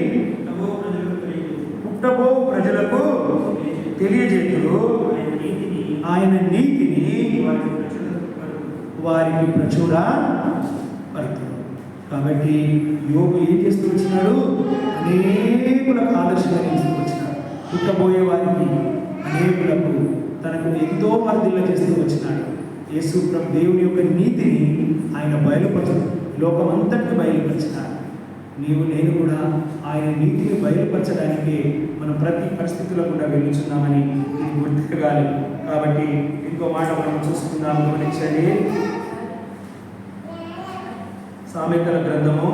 పుట్టబో ప్రజలకు తెలియజేతురు ఆయన నీతిని వారికి ప్రచుర పడుతుంది. కాబట్టి యోగు ఏం చేస్తూ వచ్చినాడు? అనేకులకు ఆదర్శంగా చేస్తూ వచ్చినాడు. పుట్టబోయే వారికి అనేకులకు తనకు ఎంతో వర్ధిల్ల చేస్తూ వచ్చినాడు. యేసు ప్రభు దేవుని యొక్క నీతిని ఆయన బయలుపరచు లోకమంతటికి బయలుపరిచినాడు. నీవు నేను కూడా ఆయన నీతిని బయలుపరచడానికి మనం ప్రతి పరిస్థితుల్లో కూడా వెళ్ళుచున్నామని ఇది గుర్తిరగాలి. కాబట్టి ఇంకో మాట మనం చూసుకుందాం, గమనించండి. సామెతల గ్రంథము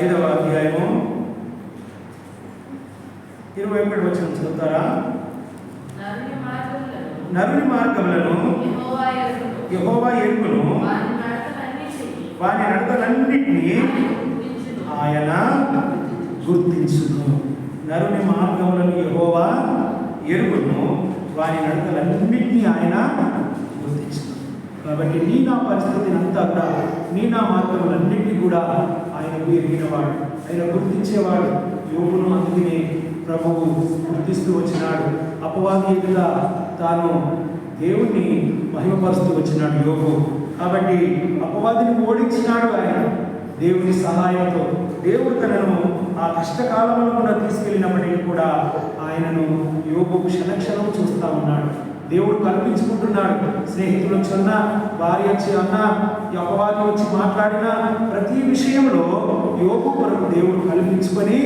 5వ అధ్యాయము 21వ వచనం చదువుతారా? నరుని మార్గములను యెహోవా ఎరుగును, వాని నడతలన్నిటినీ ఆయన గుర్తించును. నరుని మార్గములను యెహోవా ఎరుగును, వాని నడతలన్నిటినీ ఆయన గుర్తించును. కాబట్టి నీ నా పరిస్థితిని అంతా కూడా, నీ నా మార్గములన్నింటినీ కూడా ఆయనకు ఎరిగినవాడు, ఆయన గుర్తించేవాడు. యోగును అందుకనే ప్రభువు గుర్తిస్తూ వచ్చినాడు. అపవాది ఎదుట తాను దేవుణ్ణి మహిమపరుస్తూ వచ్చినాడు యోగు. కాబట్టి అపవాదిని ఓడించినాడు ఆయన దేవుని సహాయంతో. దేవుడు తనను ఆ కష్టకాలంలో కూడా తీసుకెళ్ళినప్పటికీ కూడా ఆయనను యోగు క్షణక్షణం చూస్తూ ఉన్నాడు. దేవుడు కల్పించుకుంటున్నాడు. స్నేహితులు వచ్చి అన్నా, భార్య వచ్చి అన్నా, ఈ అపవాది వచ్చి మాట్లాడినా ప్రతి విషయంలో యోగు కొరకు దేవుడు కల్పించుకొని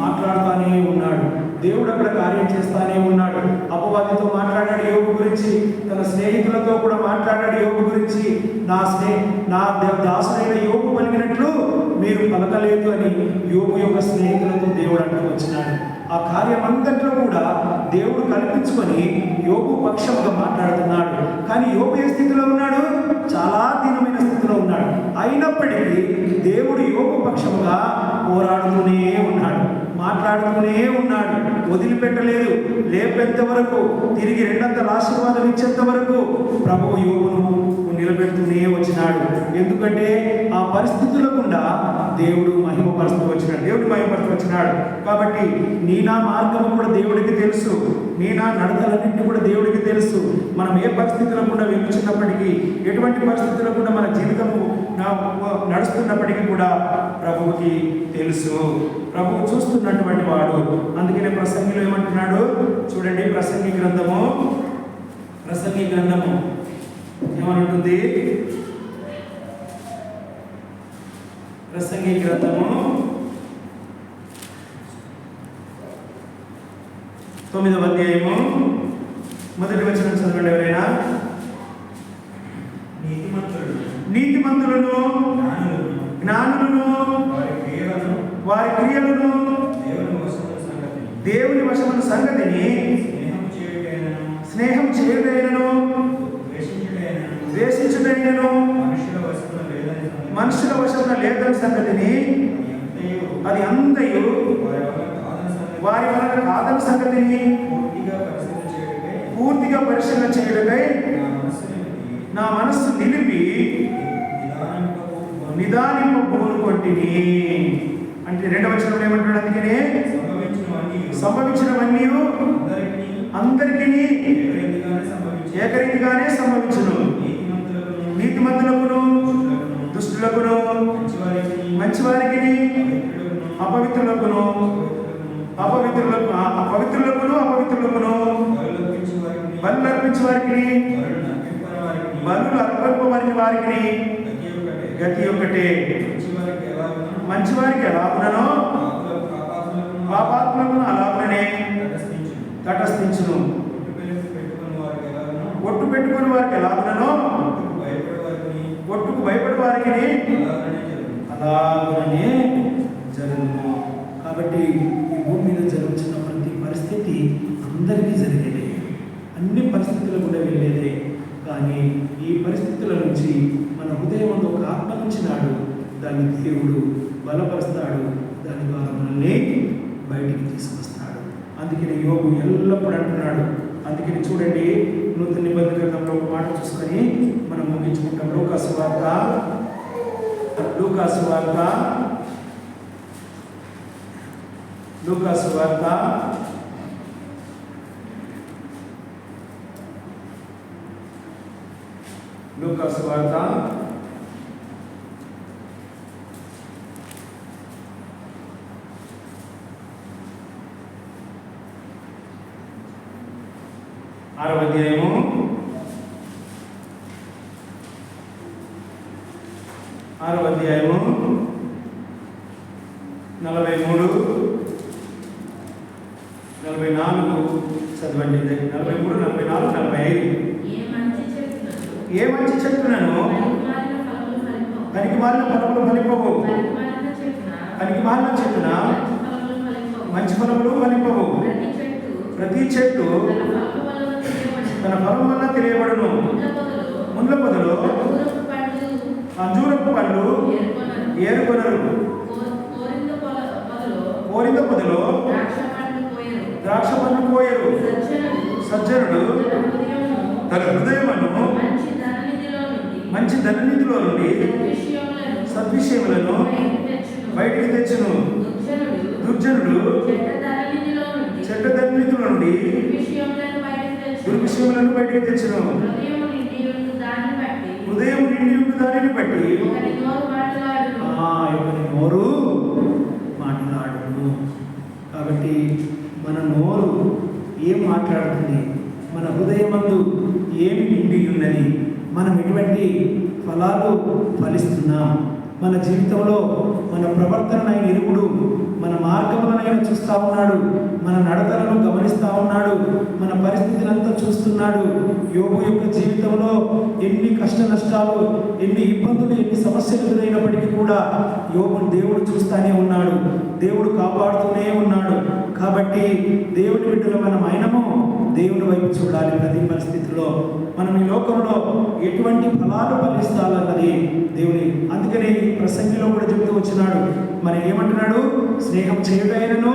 మాట్లాడుతూనే ఉన్నాడు. దేవుడు అక్కడ కార్యం చేస్తానే ఉన్నాడు. అపవాదితో మాట్లాడాడు యోగు గురించి, తన స్నేహితులతో కూడా మాట్లాడాడు యోగు గురించి. నా దాసుడైన యోగు పలికినట్లు మీరు పలకలేదు అని యోగు యొక్క స్నేహితులతో దేవుడు అంటూ వచ్చినాడు. ఆ కార్యం అంతట్లో కూడా దేవుడు కల్పించుకొని యోగు పక్షంగా మాట్లాడుతున్నాడు. కానీ యోగు ఏ స్థితిలో ఉన్నాడు? చాలా దీనమైన స్థితిలో ఉన్నాడు. అయినప్పటికీ దేవుడు యోగు పక్షముగా పోరాడుతూనే ఉన్నాడు, మాట్లాడుతూనే ఉన్నాడు, వదిలిపెట్టలేదు. లేపేంత వరకు, తిరిగి రెండంతల ఆశీర్వాదం ఇచ్చేంత వరకు ప్రభువు యోగును నిలబెడుతూనే వచ్చినాడు. ఎందుకంటే ఆ పరిస్థితుల గుండా దేవుడు మహిమపరుస్తూ వచ్చినాడు. కాబట్టి నీ నా మార్గము కూడా దేవుడికి తెలుసు, నీ నా నడతలన్నింటినీ కూడా దేవుడికి తెలుసు. మనం ఏ పరిస్థితుల్లో కూడా వెళ్తున్నప్పటికీ, ఎటువంటి పరిస్థితుల్లో కూడా మన జీవితము నడుస్తున్నప్పటికీ కూడా ప్రభువుకి తెలుసు. ప్రభువు చూస్తున్నటువంటి వాడు. అందుకనే ప్రసంగిలో ఏమంటున్నాడు చూడండి. ప్రసంగి గ్రంథము ఏమనుంటుంది? ప్రసంగి గ్రంథము 9వ అధ్యాయము 1వ వచనం చదవండి ఎవరైనా. నీతిమంతులను జ్ఞానులను వారి క్రియలను దేవుని వశమున సంగతిని స్నేహం చేయుటైనను ద్వేషించుటైనను మనుషుల వశమున లేదని సంగతిని అది అంతయు వారి వలన కాదని సంగతిని పూర్తిగా పరిశీలన చేయుటకై నా మనస్సు నిలిపి నిదానింపబోను కొట్టిని. అంటే 2వ వచనంలో ఏమంటాడు? అందుకనే సంభవించినవన్నీ అందరికీ ఏకరీతిగానే సంభవించును. నీతిమంతులకును దుష్టులకును మంచివారికి అపవిత్రులకును బలులు అర్పించే వారికి బలులు అర్పింపబడిన వారికి గతి ఒకటే. మంచివారికి ఎలాగునో పాపాత్మకును అలాగనే తటస్థించును. ఒట్టు పెట్టుకుని వారికి ఎలాగునో ఒట్టుకు భయపడి వారికి అలాగనే జరుగును. కాబట్టి ఈ భూమి మీద జరుగుతున్న ప్రతి పరిస్థితి అందరికీ జరిగేదే, అన్ని పరిస్థితులు కూడా వెళ్ళేదే. కానీ కానీ ఈ పరిస్థితుల నుంచి మన హృదయం ఒక ఆత్మ నుంచినాడు, దాన్ని దేవుడు బలపరుస్తాడు, దాని ద్వారా మనల్ని బయటికి తీసుకొస్తాడు. అందుకని యోబు ఎల్లప్పుడూ అంటున్నాడు. అందుకని చూడండి, నూతన నిబంధన గ్రంథంలో ఒక మాట చూసుకొని మనం ముగించుకుంటాం. లూకాసు వార్త లూకాసు వార్త 6వ అధ్యాయము 43, 44 చదవండి. 43, 44, 45. ఏ మంచి చెట్టునను పనికిమాలిన ఫలములు ఫలింపవు, పనికిమాలిన చెట్టున మంచి ఫలములు ఫలింపవు. ప్రతి చెట్టు తన ఫలం వల్ల తెలియబడును. ముండ్ల పొదలో అంజూరపు పండ్లు ఏరుకొనరు, కోరింద పొదలో ద్రాక్ష పండ్లు కోయరు. సజ్జనుడు తన హృదయమును మంచి ధననిధిలో నుండి సద్విషయములను బయటికి తెచ్చును. దుర్జనుడు చెడ్డ ధననిధిలో నుండి దుర్విషయములను బయటికి తెచ్చును. హృదయం నిండి ఉన్న దానిని బట్టి ఒకరి నోరు మాట్లాడును. కాబట్టి మన నోరు ఏం మాట్లాడుతుంది, మన హృదయమందు ఏమి నిండి ఉన్నది, మనం ఎటువంటి ఫలాలు ఫలిస్తున్నాం, మన జీవితంలో మన ప్రవర్తన ఆయన ఎరుగుడు, మన మార్గములను ఆయన చూస్తూ ఉన్నాడు, మన నడతలను గమనిస్తూ ఉన్నాడు, మన పరిస్థితులంతా చూస్తున్నాడు. యోబు యొక్క జీవితంలో ఎన్ని కష్ట నష్టాలు, ఎన్ని ఇబ్బందులు, ఎన్ని సమస్యలు ఎదురైనప్పటికీ కూడా యోబును దేవుడు చూస్తూనే ఉన్నాడు, దేవుడు కాపాడుతూనే ఉన్నాడు. కాబట్టి దేవుడి బిడ్డల మనం అయినము దేవుని వైపు చూడాలి. ప్రతి పరిస్థితిలో మనం ఈ లోకంలో ఎటువంటి ఫలాలు ఫలిస్తాలన్నది దేవుని. అందుకని ప్రసంగిలో కూడా చెబుతూ వచ్చినాడు. మరి ఏమంటున్నాడు? స్నేహం చేయుటైనను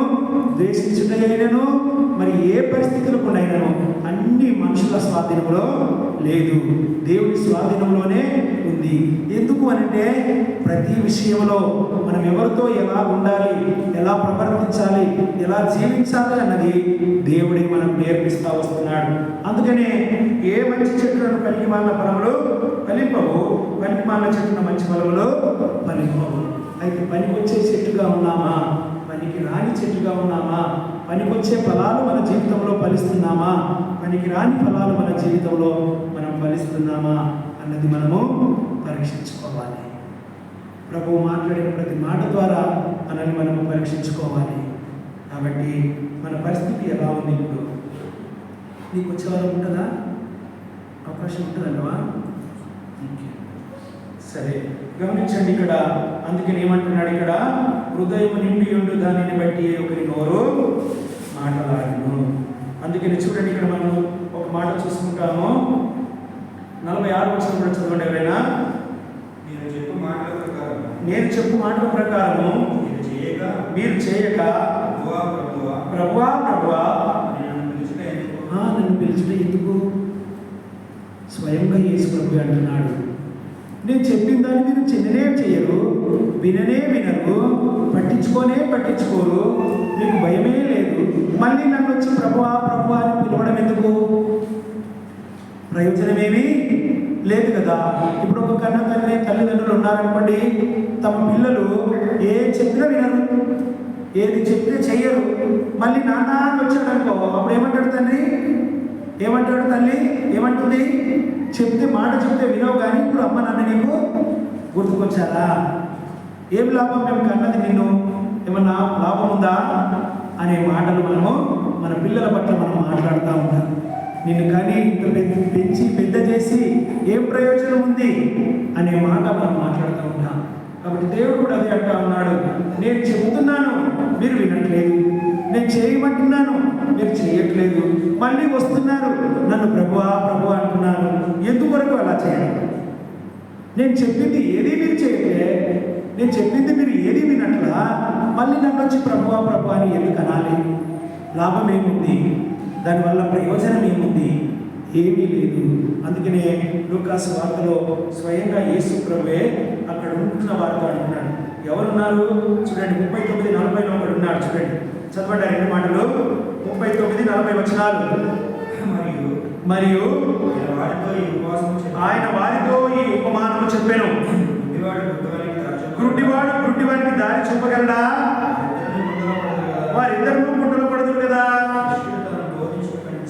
ద్వేషించుటైనను మరి ఏ పరిస్థితులకునైనను అన్ని మనుషుల స్వాధీనంలో లేదు, దేవుడి స్వాధీనంలోనే ఉంది. ఎందుకు అంటే ప్రతి విషయంలో మనం ఎవరితో ఎలా ఉండాలి, ఎలా ప్రవర్తించాలి, ఎలా జీవించాలి అన్నది దేవుడే మనం నేర్పిస్తూ వస్తున్నాడు. అందుకనే ఏ మంచి చెట్టులను పనికిమాలిన ఫలములు ఫలింపవు, పనికిమాలిన చెట్టున మంచి ఫలములు ఫలింపవు. అయితే పనికొచ్చే చెట్టుగా ఉన్నామా, పనికి రాని చెట్టుగా ఉన్నామా, పనికొచ్చే ఫలాలు మన జీవితంలో ఫలిస్తున్నామా, పనికి రాని ఫలాలు మన జీవితంలో మనం ఫలిస్తున్నామా అన్నది మనము పరీక్షించుకోవాలి. ప్రభువు మాట్లాడిన ప్రతి మాట ద్వారా అన్నది మనము పరీక్షించుకోవాలి. కాబట్టి మన పరిస్థితి ఎలా ఉంది? ఇప్పుడు నీకు వచ్చేవారు ఉంటుందా? అవకాశం ఉంటుందంటవా? సరే, గమనించండి ఇక్కడ. అందుకని ఏమంటున్నాడు ఇక్కడ? హృదయం నిండి ఉండు దానిని బట్టి ఒకరి నోరు మాట్లాడును. అందుకని చూడండి, ఇక్కడ మనం ఒక మాట చూసుకుంటాము. 46 వచనం కూడా చదవండి ఎవరైనా. నేను చెప్పు మాటల ప్రకారము మీరు చేయక ప్రభువా ప్రభువా నన్ను పిలిచిన ఎందుకు? స్వయంగా యేసు ప్రభు అంటున్నాడు, నేను చెప్పిన దాన్ని మీరు చిన్ననే చేయరు, విననే వినరు, పట్టించుకోరు, మీకు భయమే లేదు. మళ్ళీ నన్ను వచ్చి ప్రభువా ప్రభువా అని పిలవడం ఎందుకు? ప్రయోజనమేమీ లేదు కదా. ఇప్పుడు ఒక కన్న తల్లిదండ్రులు ఉన్నారనుకోండి, తమ పిల్లలు ఏం చెప్పినా వినరు, ఏది చెప్తే చెయ్యరు. మళ్ళీ నాన్న అని వచ్చాడనుకో, అప్పుడు ఏమంటాడు తండ్రి? ఏమంటాడు తల్లి? ఏమంటుంది? మాట చెప్తే వినవు, కానీ ఇప్పుడు అమ్మ నాన్న నీకు గుర్తుకొచ్చారా? ఏం లాభం మేము కన్నది నిన్ను, ఏమన్నా లాభం ఉందా అనే మాటలు మనము మన పిల్లల పట్ల మనం మాట్లాడుతూ ఉంటాం. నిన్ను కానీ పెంచి పెద్ద చేసి ఏం ప్రయోజనం ఉంది అనే మాట మనం మాట్లాడుతూ ఉంటాం. కాబట్టి దేవుడు కూడా అదే అంటా ఉన్నాడు, నేను చెబుతున్నాను మీరు వినట్లేదు, నేను చేయమంటున్నాను, మీరు చేయట్లేదు. మళ్ళీ వస్తున్నారు, నన్ను ప్రభువా ప్రభు అంటున్నారు. ఎందుకొరకు అలా చేయాలి? నేను చెప్పింది ఏది మీరు చేయట్లే, నేను చెప్పింది మీరు ఏది వినట్లా, మళ్ళీ నన్ను వచ్చి ప్రభువా ప్రభు అని ఎందుకు అనాలి? లాభం ఏముంది? దానివల్ల ప్రయోజనం ఏముంది? ఏమీ లేదు. అందుకనే లూకాసు వార్తలో స్వయంగా యేసు ప్రభువే అక్కడ ఉంటున్న వారితో అంటున్నాడు. ఎవరున్నారు చూడండి, 39:40 ఒకడు ఉన్నాడు చూడండి. చదవండి రెండు మాటలు, 39:40 వచనాలు. మరియు ఆయన వారితో ఈ ఉపమానము చెప్పాను. గుడ్డివాడు గుడ్డివాడికి దారి చూపగలడా? వారిద్దరూ గుంటలో పడదురు కదా.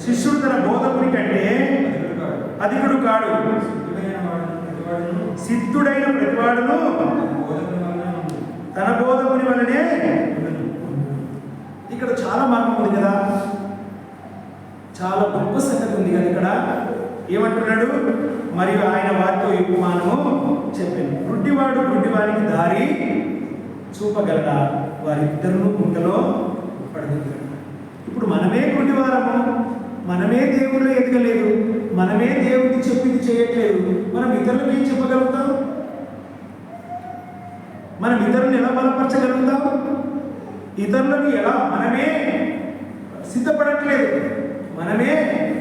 శిష్యుడు తన బోధకుడి కంటే అధికుడు కాడు, సిద్ధుడైన ప్రతివాడును తన బోధకుని వలనే. ఇక్కడ చాలా మార్గం ఉంది కదా, చాలా గొప్ప సంగతి ఉంది కదా. ఇక్కడ ఏమంటున్నాడు? మరియు ఆయన వారితో ఈ ఉపమానము చెప్పాను. గుడ్డివాడు గుడ్డివాడికి దారి చూపగలడా? వారిద్దరూ గుంటలో పడగలరు. ఇప్పుడు మనమే గుడ్డివారము, మనమే దేవుళ్ళు ఎదగలేదు, మనమే దేవుడికి చెప్పింది చేయట్లేదు. మనం ఇతరులకు ఏం చెప్పగలుగుతాం? మనం ఇతరులను ఎలా బలపరచగలుగుతాం? ఇతరులను ఎలా మనమే సిద్ధపడట్లేదు, మనమే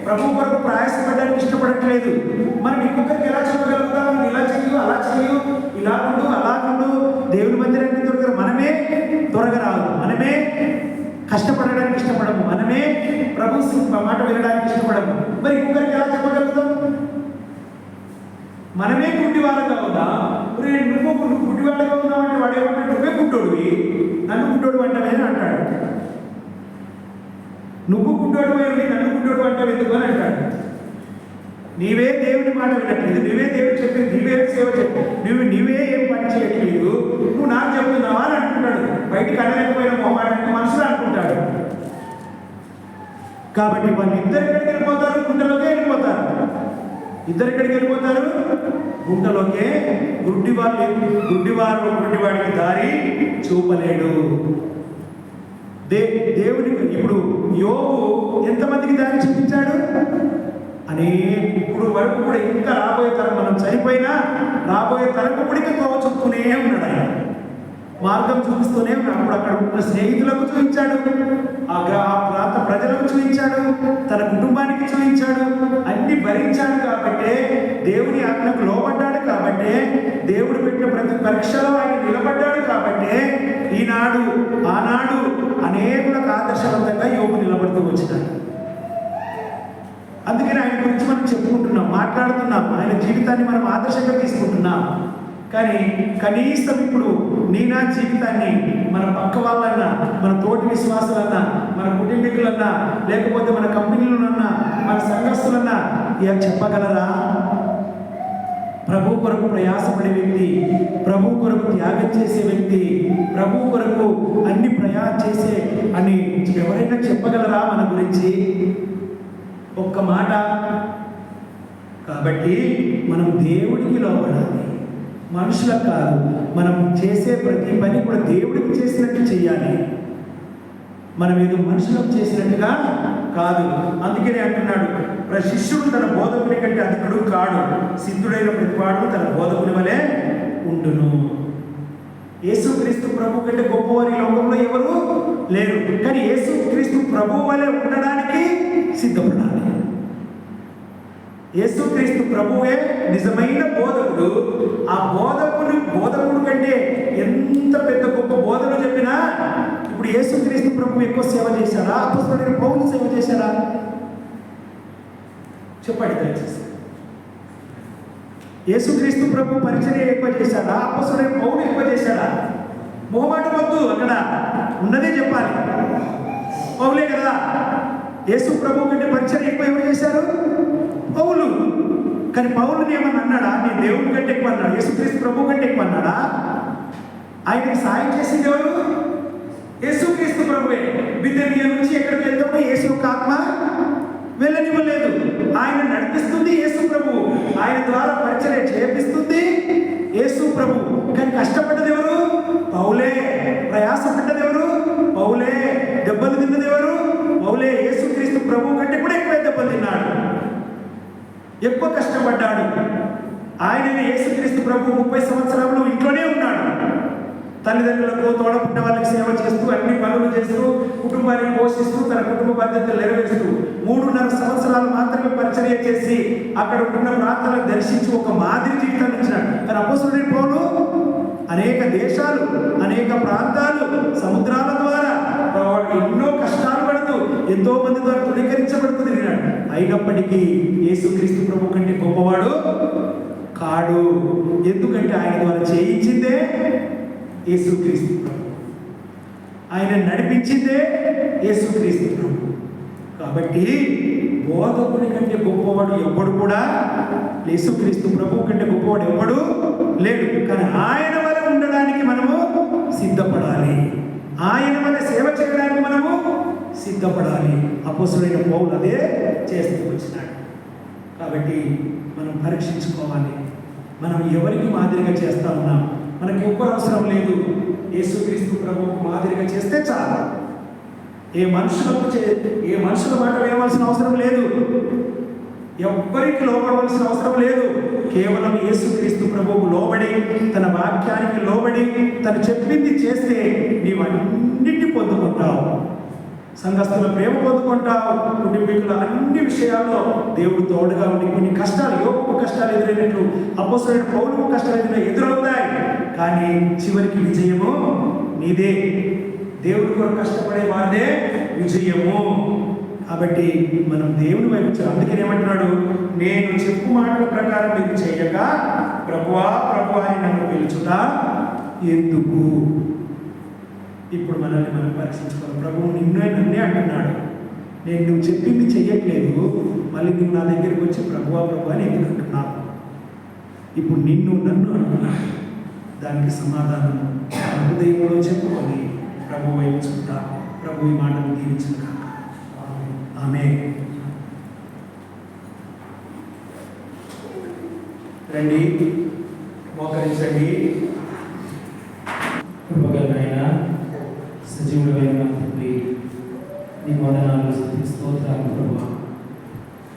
ప్రభు కొరకు ప్రయాసపడడానికి ఇష్టపడట్లేదు. మనం ఇంకొకరికి ఎలా చెప్పగలుగుతాం? ఇలా చెయ్యు, అలా చెయ్యు, ఇలా ఉండు, అలా ఉండు, దేవుని మందిరానికి త్వరగా మనమే త్వరగా రాదు, మనమే కష్టపడడానికి ఇష్టపడము, మనమే ప్రభు మాట వినడానికి ఇష్టపడము. మరి ఇంకొకరికి ఎలా చెప్పగలుగుతాం? మనమే గుడ్డివారంగా ఉందా? నువ్వు గుడ్డివాడగా ఉన్నావు అంటే వాడు ఏమంటాడు? నువ్వే గుడ్డోడివి, నన్ను గుడ్డోడు అంటావేని అంటాడు. నువ్వు గుడ్డోడు పోయి నన్ను గుడ్డోడు అంటావు ఎందుకు అని అంటాడు. నీవే దేవుని మాట వినట్లేదు, నీవే దేవుడు చెప్పేది, నీవే సేవ చెప్పు, నీవే ఏం పని చేయట్లేదు, నువ్వు నాకు చెప్తున్నావా అని అంటున్నాడు. బయటికి అనలేకపోయిన మొహమాటానికి మనసులో అనుకుంటాడు. కాబట్టి వాళ్ళు ఇద్దరు ఎక్కడికి వెళ్ళిపోతారు? గుంటలోకే వెళ్ళిపోతారు. ఇద్దరు ఎక్కడికి వెళ్ళిపోతారు? గుంటలోకే. గుడ్డివారు గుడ్డివాడికి దారి చూపలేడు. దేవునికి ఇప్పుడు యోబు ఎంతమందికి దారి చూపించాడు? ఇప్పుడు వరకు కూడా ఇంకా రాబోయే తరం, మనం చనిపోయినా రాబోయే తరం కూడా ఇంకా తోవ చూపుతూనే ఉన్నాడు. ఆయన మార్గం చూపిస్తూనే ఉన్నాడు. అప్పుడు అక్కడ ఉన్న స్నేహితులకు చూపించాడు, ఆ ప్రాంత ప్రజలకు చూపించాడు, తన కుటుంబానికి చూపించాడు. అన్ని భరించాడు కాబట్టి, దేవుని ఆజ్ఞకు లోబడ్డాడు కాబట్టి, దేవుడు పెట్టిన ప్రతి పరీక్షలో ఆయన నిలబడ్డాడు కాబట్టి, ఈనాడు ఆనాడు అనేకులకు ఆదర్శవంతంగా యోగు నిలబడుతూ వచ్చినాడు. అందుకని ఆయన గురించి మనం చెప్పుకుంటున్నాం, మాట్లాడుతున్నాం, ఆయన జీవితాన్ని మనం ఆదర్శంగా తీసుకుంటున్నాం. కానీ కనీసం ఇప్పుడు నా జీవితాన్ని మన పక్క వాళ్ళన్నా, మన తోటి విశ్వాసులన్నా, మన కుటుంబీకులన్నా, లేకపోతే మన కంపెనీలన్నా, మన సంఘస్థులన్నా చెప్పగలరా? ప్రభు కొరకు ప్రయాసపడే వ్యక్తి, ప్రభు కొరకు త్యాగం చేసే వ్యక్తి, ప్రభు కొరకు అన్ని చేసే అని ఎవరైనా చెప్పగలరా మన గురించి? ఒక్క మాట. కాబట్టి మనం దేవుడికి లోబడాలి, మనుషులకు కాదు. మనం చేసే ప్రతి పని కూడా దేవుడికి చేసినట్టు చేయాలి, మనం ఏదో మనుషులకు చేసినట్టుగా కాదు. అందుకనే అంటున్నాడు, శిష్యుడు తన బోధకుని కంటే అధికుడు కాడు, సిద్ధుడైన ప్రతివాడు తన బోధకుని వలె ఉండును. యేసుక్రీస్తు ప్రభు కంటే గొప్పవారి లోకంలో ఎవరు లేరు. కానీ యేసుక్రీస్తు ప్రభు వలె ఉండడానికి సిద్ధపడాలి. యేసుక్రీస్తు ప్రభువే నిజమైన బోధకుడు. ఆ బోధకుడు కంటే ఎంత పెద్ద గొప్ప బోధన చెప్పినా, ఇప్పుడు యేసుక్రీస్తు ప్రభు ఎక్కువ సేవ చేశాడా? అపోస్తలుడైన పౌలు సేవ చేశాడా? చెప్పండి దయచేసి. యేసుక్రీస్తు ప్రభు పరిచర్య ఎక్కువ చేశాడా? అపోస్తలుడైన పౌలు ఎక్కువ చేశాడా? మొహమాట వద్దు, అక్కడ ఉన్నదే చెప్పాలి. పౌలే కదా. యేసు ప్రభు కంటే పరిచర్య ఎక్కువ ఎవరు చేశారు? పౌలు. కానీ పౌలుని ఏమన్నా అన్నాడా? నేను దేవుడి కంటే ఎక్కువ అన్నాడు. యేసుక్రీస్తు ప్రభు కంటే ఎక్కువ అన్నాడా? ఆయనకి సాయం చేసింది ఎవరు? యేసుక్రీస్తు ప్రభువే. బిథనియ నుంచి ఎక్కడికి వెళ్తామో యేసు యొక్క ఆత్మ వెళ్ళనివ్వలేదు, ఆయన నడిపిస్తుంది యేసు ప్రభు. ఆయన ద్వారా పరిచర్య చేపిస్తుంది యేసు ప్రభు. కానీ కష్టపడ్డది ఎవరు? పౌలే. ప్రయాసపడ్డది ఎవరు? పౌలే. దెబ్బలు తిన్నది కష్టపడ్డాడు. ఆయన యేసుక్రీస్తు ప్రభు 30 సంవత్సరాలు ఇంట్లోనే ఉన్నాడు. తల్లిదండ్రులకు తోడపుట్టిన వాళ్ళకి సేవ చేస్తూ అన్ని పనులు చేస్తూ కుటుంబాన్ని పోషిస్తూ తన కుటుంబ బాధ్యతలు నెరవేరుస్తూ 3.5 సంవత్సరాలు మాత్రమే పరిచర్య చేసి అక్కడ ఉన్న ప్రాంతాలను దర్శించి ఒక మాదిరి జీవితాన్ని ఇచ్చినాడు. కానీ అపోస్తలుడైన పౌలు అనేక దేశాలు, అనేక ప్రాంతాలు, సముద్రాల ద్వారా ఎన్నో కష్టాలు పడుతూ ఎంతో మంది ద్వారా తృణీకరించబడుతూ తిరిగినాడు. అయినప్పటికీ యేసుక్రీస్తు ప్రభు కంటే గొప్పవాడు కాడు. ఎందుకంటే ఆయన ద్వారా చేయించిందే యేసుక్రీస్తు ప్రభు, ఆయన నడిపించిందే యేసుక్రీస్తు ప్రభు. కాబట్టి బోధకుడి కంటే గొప్పవాడు ఎవ్వడు కూడా, యేసుక్రీస్తు ప్రభు కంటే గొప్పవాడు ఎవ్వడు లేడు. కానీ ఆయన వల్ల ఉండడానికి మనము సిద్ధపడాలి, ఆయన వల్ల సేవ చేయడానికి మనము సిద్ధపడాలి. అపోస్తలుడైన పౌలు అదే చేస్తూ వచ్చినాడు. కాబట్టి మనం పరీక్షించుకోవాలి, మనం ఎవరికి మాదిరిగా చేస్తా ఉన్నాం. మనకి ఎవ్వరు అవసరం లేదు, యేసుక్రీస్తు ప్రభువుకు మాదిరిగా చేస్తే చాలు. ఏ మనుషుల మాట వినవలసిన అవసరం లేదు, ఎవ్వరికి లోబడవలసిన అవసరం లేదు. కేవలం యేసుక్రీస్తు ప్రభువుకు లోబడి, తన వాక్యానికి లోబడి, తను చెప్పింది చేస్తే నీవన్నింటినీ పొందుకుంటావు. సంఘస్థుల ప్రేమ పొందుకుంటావు. కుటుంబీకుల అన్ని విషయాల్లో దేవుడు తోడుగా ఉండి కొన్ని కష్టాలు, యోగుకు కష్టాలు ఎదురైనట్లు అపోస్తలుడైన పౌలుకు కష్టాలు ఎదురవుతాయి. కానీ చివరికి విజయము నీదే. దేవుడి కొరకు కష్టపడే వారిదే విజయము. కాబట్టి మనం దేవుని వైపు అందుకని ఏమంటున్నాడు, నేను చెప్పు మాటల ప్రకారం మీరు చేయక ప్రభువా ప్రభువా అని నన్ను పిలుచుతా ఎందుకు? ఇప్పుడు మనల్ని మనం పరీక్షించుకోవాలి. ప్రభువు నన్నే అంటున్నాడు, నేను నువ్వు చెప్పింది చెయ్యట్లేదు, మళ్ళీ నువ్వు నా దగ్గరికి వచ్చి ప్రభువా ప్రభు అని ఎందుకు అంటున్నావు? ఇప్పుడు నన్ను అంటున్నాడు. దానికి సమాధానం హృదయంలో చెప్పుకొని ప్రభు వైపు చూద్దా. ప్రభు ఈ మాటను దీవించిన కాక ఆమె. రండి, మోకరించండి. కృపగలైన సజీవుడైన తండ్రి, నీ వందనాలు, స్తోత్రాలు ప్రభువా.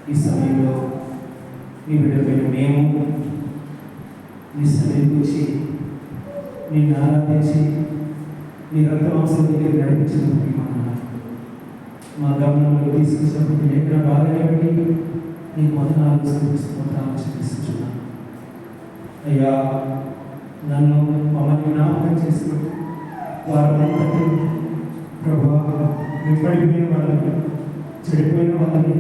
ఈ సమయంలో నీ బిడ్డలైన మేము నీ సన్నిధికి వచ్చి నిన్ను ఆరాధించి నీ రక్తమాంసం దగ్గర నడిపించినప్పటికీ మా గమనంలో తీసుకొచ్చినప్పటికీ లేఖన బాగానే బట్టి నీకు వందనాలు, స్తోత్రాలు చెల్లిస్తున్నాను. అయ్యా, నన్ను మమ్మల్ని జ్ఞాపకం చేసుకుంటూ వారందరూ ప్రభా విపడిపోయిన వాళ్ళని, చెడిపోయిన వాళ్ళని,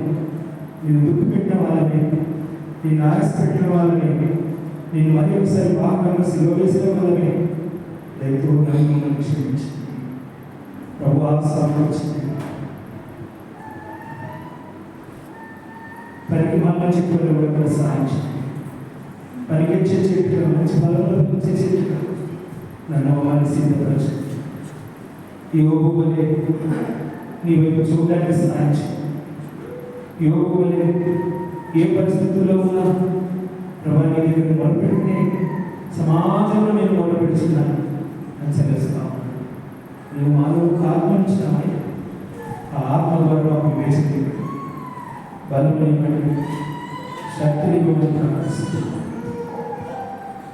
నేను దుఃఖ పెట్టిన వాళ్ళని, నిన్ను ఆశపెట్టిన వాళ్ళని, నిన్ను మరి ఒకసారి బాగా సిలువ వేసిన వాళ్ళని దయతో నన్ను క్షమించింది ప్రభు. సంభవించింది పనికి మళ్ళీ చెప్పులు కూడా సాధించింది. పనికిచ్చే చెట్టు, మంచి బలంలో వచ్చే చెట్టు నన్ను అవ్వాలని సిద్ధపరచు. యోగు వలె నీ వైపు చూడడానికి సాధించు. యోగు వలె ఏ పరిస్థితుల్లో ఉన్నా ప్రభా నీ దగ్గర మొదలుపెట్టినే సమాజంలో నేను మొదలుపెడుతున్నాను అని తెలుస్తాను. నేను మాలో ఆత్మ ఇచ్చినామని ఆ ఆత్మ ద్వారా మాకు వేసింది బలం శక్తిని ప్రార్థిస్తున్నాను.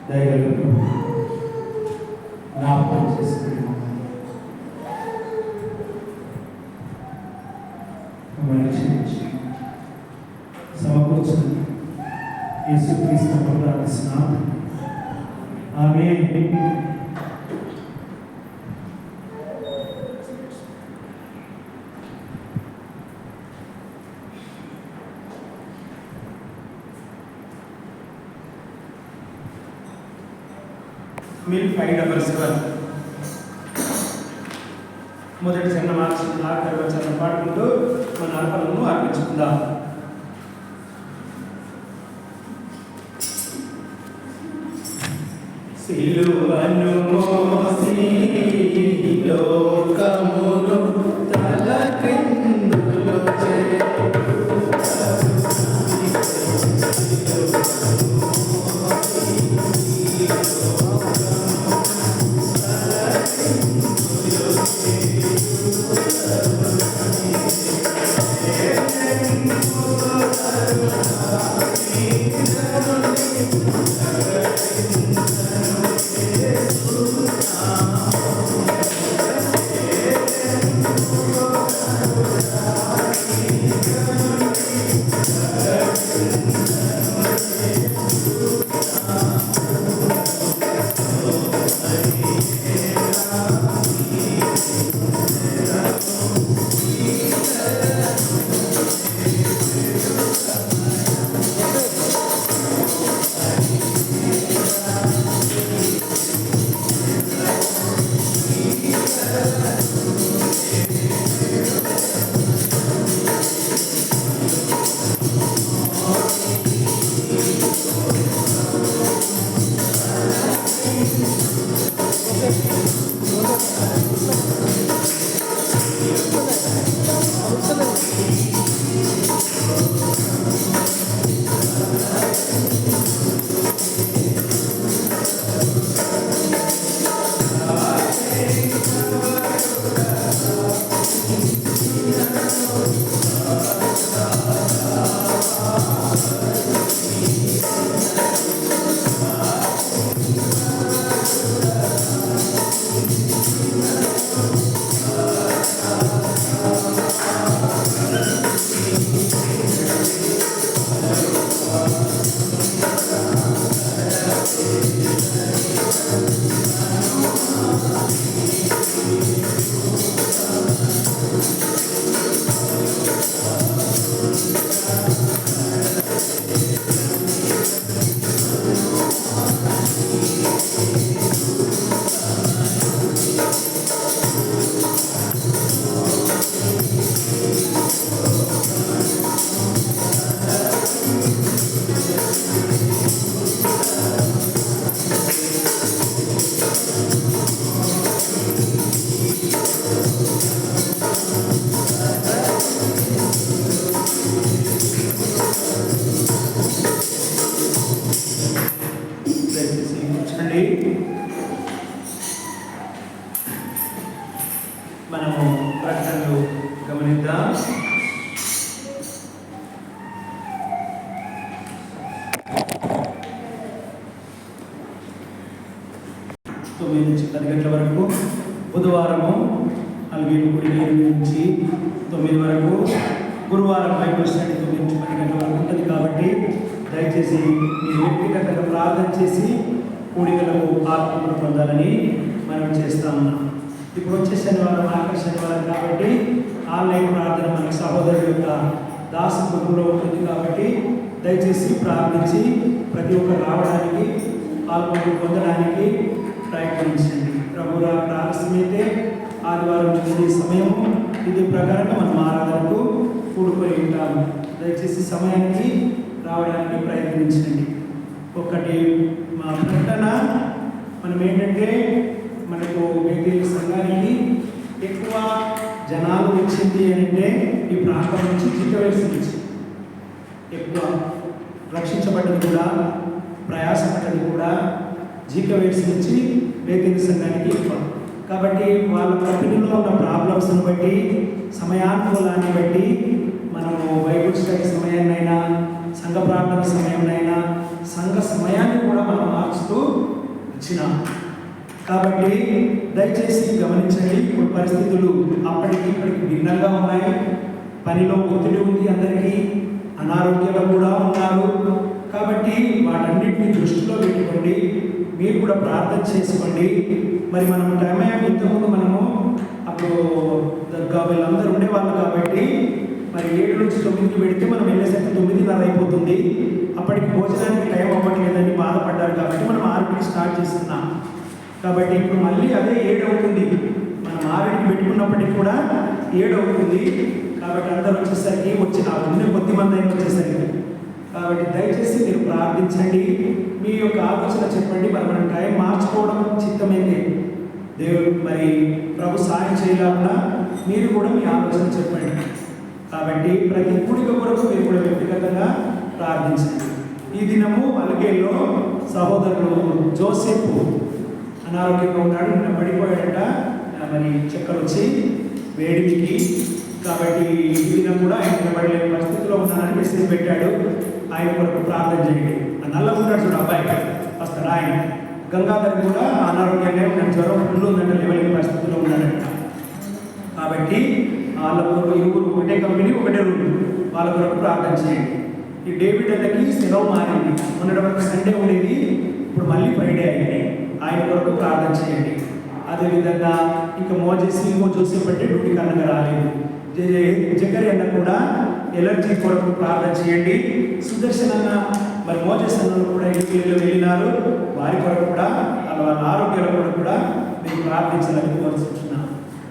దయగలుగు జ్ఞాపకం చేసుకున్నాను. సమకూర్చుని యేసుక్రీస్తు ప్రార్థిస్తున్నాను. ఆమేన్. మిల్ 577 మొదటి చిన్న మార్చి ఆఖరి వచనం పాడుకుంటూ మన అర్పణను అర్పించుకుందాం. సిలువను మోసి లోకమును తలక్రిందులు చేసి మనము ప్రకటనలు గమనిద్దాం. తొమ్మిది నుంచి 10 గంటల వరకు బుధవారము 4:30 నుంచి 9 వరకు, గురువారం బైబిల్ స్టడీ 9 నుంచి 10 గంటల వరకు ఉంటుంది. కాబట్టి దయచేసి మీరు వ్యక్తిగతంగా ప్రార్థన చేసి కూడికలకు ఆత్మను పొందాలని మనం చేస్తా ఉన్నాం. ఇప్పుడు వచ్చే శనివారం ఆఖరి శనివారం కాబట్టి ఆన్లైన్ ప్రార్థన మన సహోదరుల యొక్క దాసత్వంలో ఉంటుంది. కాబట్టి దయచేసి ప్రార్థించి ప్రతి ఒక్కరు రావడానికి పాల్గొని పొందడానికి ప్రయత్నించండి. ప్రభురా ప్రారంభమైతే ఆదివారం నుంచి సమయము ఇది ప్రకారంగా మనం ఆరాధనకు కూడుకొని ఉంటాము. దయచేసి సమయానికి రావడానికి ప్రయత్నించండి. ఒకటి మా ప్రకటన మనం ఏంటంటే మనకు వ్యక్తిగత సంఘానికి ఎక్కువ జనాలు వచ్చింది అంటే ఈ ప్రాంతం నుంచి చిత్తవేసి నుంచి ఎక్కువ రక్షించబడ్డది కూడా ప్రయాసపడ్డది కూడా జీకవేసి నుంచి వ్యక్తిగత సంఘానికి ఎక్కువ. కాబట్టి వాళ్ళ కంపెనీలో ఉన్న ప్రాబ్లమ్స్ని బట్టి సమయానుకూలాన్ని బట్టి మనము బైబిల్ స్టడీ సమయాన్నైనా సంఘ ప్రార్థన సమయాన్నైనా సంఘ సమయాన్ని కూడా మనం మార్చుతూ ఇచ్చినాం. కాబట్టి దయచేసి గమనించండి. ఇప్పుడు పరిస్థితులు అప్పటికి ఇప్పటికి భిన్నంగా ఉన్నాయి. పనిలో ఒత్తిడి ఉంది, అందరికీ అనారోగ్యాలు కూడా ఉన్నారు. కాబట్టి వాటన్నిటిని దృష్టిలో పెట్టుకోండి. మీరు కూడా ప్రార్థన చేసుకోండి. మరి మనం టైం ఇంతకుముందు మనము అప్పుడు వీళ్ళందరూ ఉండేవాళ్ళు కాబట్టి మరి 7 నుంచి 9 పెడితే మనం వెళ్ళేసరికి 9:30 అయిపోతుంది. అప్పటికి భోజనానికి టైం అవ్వట్లేదని బాధపడ్డారు కాబట్టి మనం 6కి స్టార్ట్ చేస్తున్నాం. కాబట్టి ఇప్పుడు మళ్ళీ అదే 7 అవుతుంది. మనం 6కి పెట్టుకున్నప్పటికీ కూడా 7 అవుతుంది. కాబట్టి అందరూ వచ్చేసరికి ఉన్న కొద్ది మంది అయినా వచ్చేసరికి. కాబట్టి దయచేసి మీరు ప్రార్థించండి. మీ యొక్క ఆలోచన చెప్పండి. మరి మనం టైం మార్చుకోవడం చిత్తమైతే దేవుడు మరి ప్రభు సాయం చేయాలన్నా మీరు కూడా మీ ఆలోచన చెప్పండి. కాబట్టి ప్రతి కూడిక కొరకు మీరు కూడా వ్యక్తిగతంగా ప్రార్థించండి. ఈ దినము అలిగేలో సహోదరుడు జోసెఫ్ అనారోగ్యంగా ఉన్నాడు. నిన్న పడిపోయాడట. మరి చక్కలు వచ్చి వేడికి. కాబట్టి ఈ దినం కూడా ఆయన నిలబడలేని పరిస్థితిలో ఉన్నానని మెసేజ్ పెట్టాడు. ఆయన కొరకు ప్రార్థన చేయండి. ఆ నల్లగా ఉంటాడు చూడు అబ్బాయి వస్తాడు ఆయన. గంగాధర్ కూడా అనారోగ్యంగా ఉన్నాడు, జ్వరం ఫుల్ ఉందంటే లెవెల్ పరిస్థితుల్లో ఉన్నాడంట. కాబట్టి వాళ్ళ కొరకు ఇరువురు ఒకటే కంపెనీ ఒకటే రూమ్, వాళ్ళ కొరకు ప్రార్థన చేయండి. ఈ డేవిడ్ అన్నకి సెలవు మారింది, మొన్నటి వరకు సండే ఉండేది, ఇప్పుడు మళ్ళీ ఫ్రైడే అయింది. ఆయన కొరకు ప్రార్థన చేయండి. అదేవిధంగా ఇంకా మోజేసి ఇంకో జోసెఫ్ అంటే డ్యూటీ కారణంగా రాలేదు. జకరి అన్న కూడా ఎలర్జీ కొరకు ప్రార్థన చేయండి. సుదర్శన్ అన్న మరి మోజేస్ అన్న కూడా ఇంటిలో వెళ్ళినారు, వారి కొరకు కూడా వాళ్ళ ఆరోగ్యాల కొరకు కూడా మేము ప్రార్థించాలని కోరుకుంటున్నాం.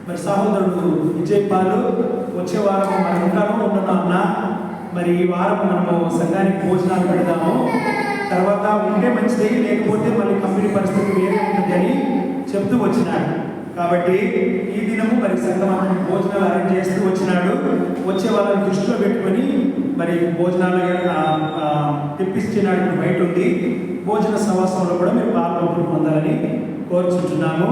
మరి సహోదరుడు విజయ్ పాలు వచ్చే వారం మనం ఉంటాను అన్న, మరి ఈ వారం మనము సంఘానికి భోజనాలు పెడదాము, తర్వాత ఉంటే మంచిది, లేకపోతే మళ్ళీ కంపెనీ పరిస్థితి వేరే ఉంటుంది అని చెప్తూ వచ్చినాడు. కాబట్టి ఈ దినము మరి సంఘం భోజనాలు అరేంజ్ చేస్తూ వచ్చినాడు. వచ్చే వాళ్ళని దృష్టిలో పెట్టుకొని మరి భోజనాలు తెప్పించినాడు. ఇప్పుడు బయట ఉంది, భోజన సమాసంలో కూడా మీరు పాల్గొంటూ పొందాలని కోరుచుంటున్నాము.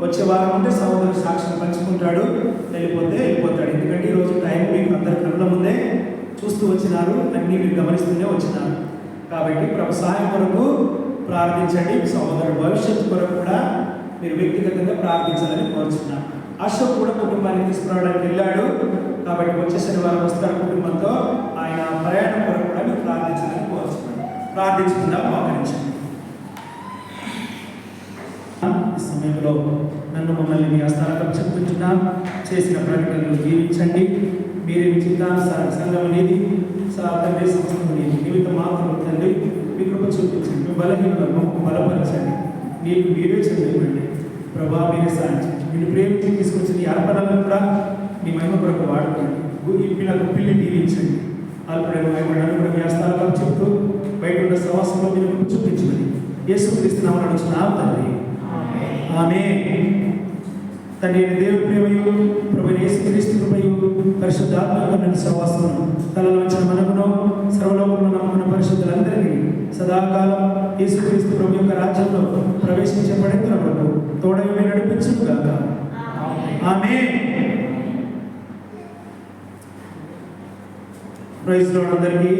వచ్చే వారం ఉంటే సహోదరుడు సాక్ష్యం పంచుకుంటాడు, వెళ్ళిపోతాడు. ఎందుకంటే ఈరోజు టైం మీకు అందరి కళ్ళ ముందే చూస్తూ వచ్చినారు, అన్నీ మీరు గమనిస్తూనే వచ్చినారు. కాబట్టి ప్రభు సహాయం కొరకు ప్రార్థించండి. సహోదరుడు భవిష్యత్తు కొరకు కూడా మీరు వ్యక్తిగతంగా ప్రార్థించాలని కోరుచున్నాను. అశోక్ కూడా కుటుంబాన్ని తీసుకురావడానికి వెళ్ళాడు, కాబట్టి వచ్చే శనివారం వస్తాడు కుటుంబంతో. ఆయన ప్రయాణం కొరకు కూడా మీరు ప్రార్థించాలని కోరుచున్నాను. ప్రార్థించుకుందాం, మోకరించండి. ఈ సమయంలో నన్ను మమ్మల్ని మీ హస్తాలకు చెప్పుకుంటున్నా, చేసిన ప్రకటనలు జీవించండి. మీరే మీ చిత్తానుసార సంఘం అనేది తండ్రి సంస్థ నిమిత్తం మాత్రం తండ్రి మీ కృప చూపించండి. మీ బలహీనలను బలపరచండి. నీకు మీరే చదివండి ప్రభా, మీరే సాధించండి. మీరు ప్రేమించి తీసుకొచ్చిన ఈ అర్పణలను కూడా మీ మహిమ కొరకు వాడుకోండి. ఈ పిల్లలు దీవించండి. అల్పడైన మహిమలను కూడా మీ హస్తాలకు చెప్తూ బయట ఉన్న సమాసంలో మీరు కృప చూపించమని యేసుక్రీస్తునామమున అడుగుచున్నాము తండ్రి, ఆమేన్. తండ్రి దేవుని ప్రేమయు ప్రభువైన యేసుక్రీస్తు కృపయు పరిశుద్ధాత్మ సహవాసము తలలోంచిన మనకును సర్వలోకమును నమ్ముకున్న పరిశుద్ధులందరికీ సదాకాలం యేసుక్రీస్తు ప్రభు యొక్క రాజ్యంలో ప్రవేశించే పడేందుల వరకు తోడై నడిపించుగాక. ఆమేన్. ప్రైజ్ లార్డ్ అందరికీ.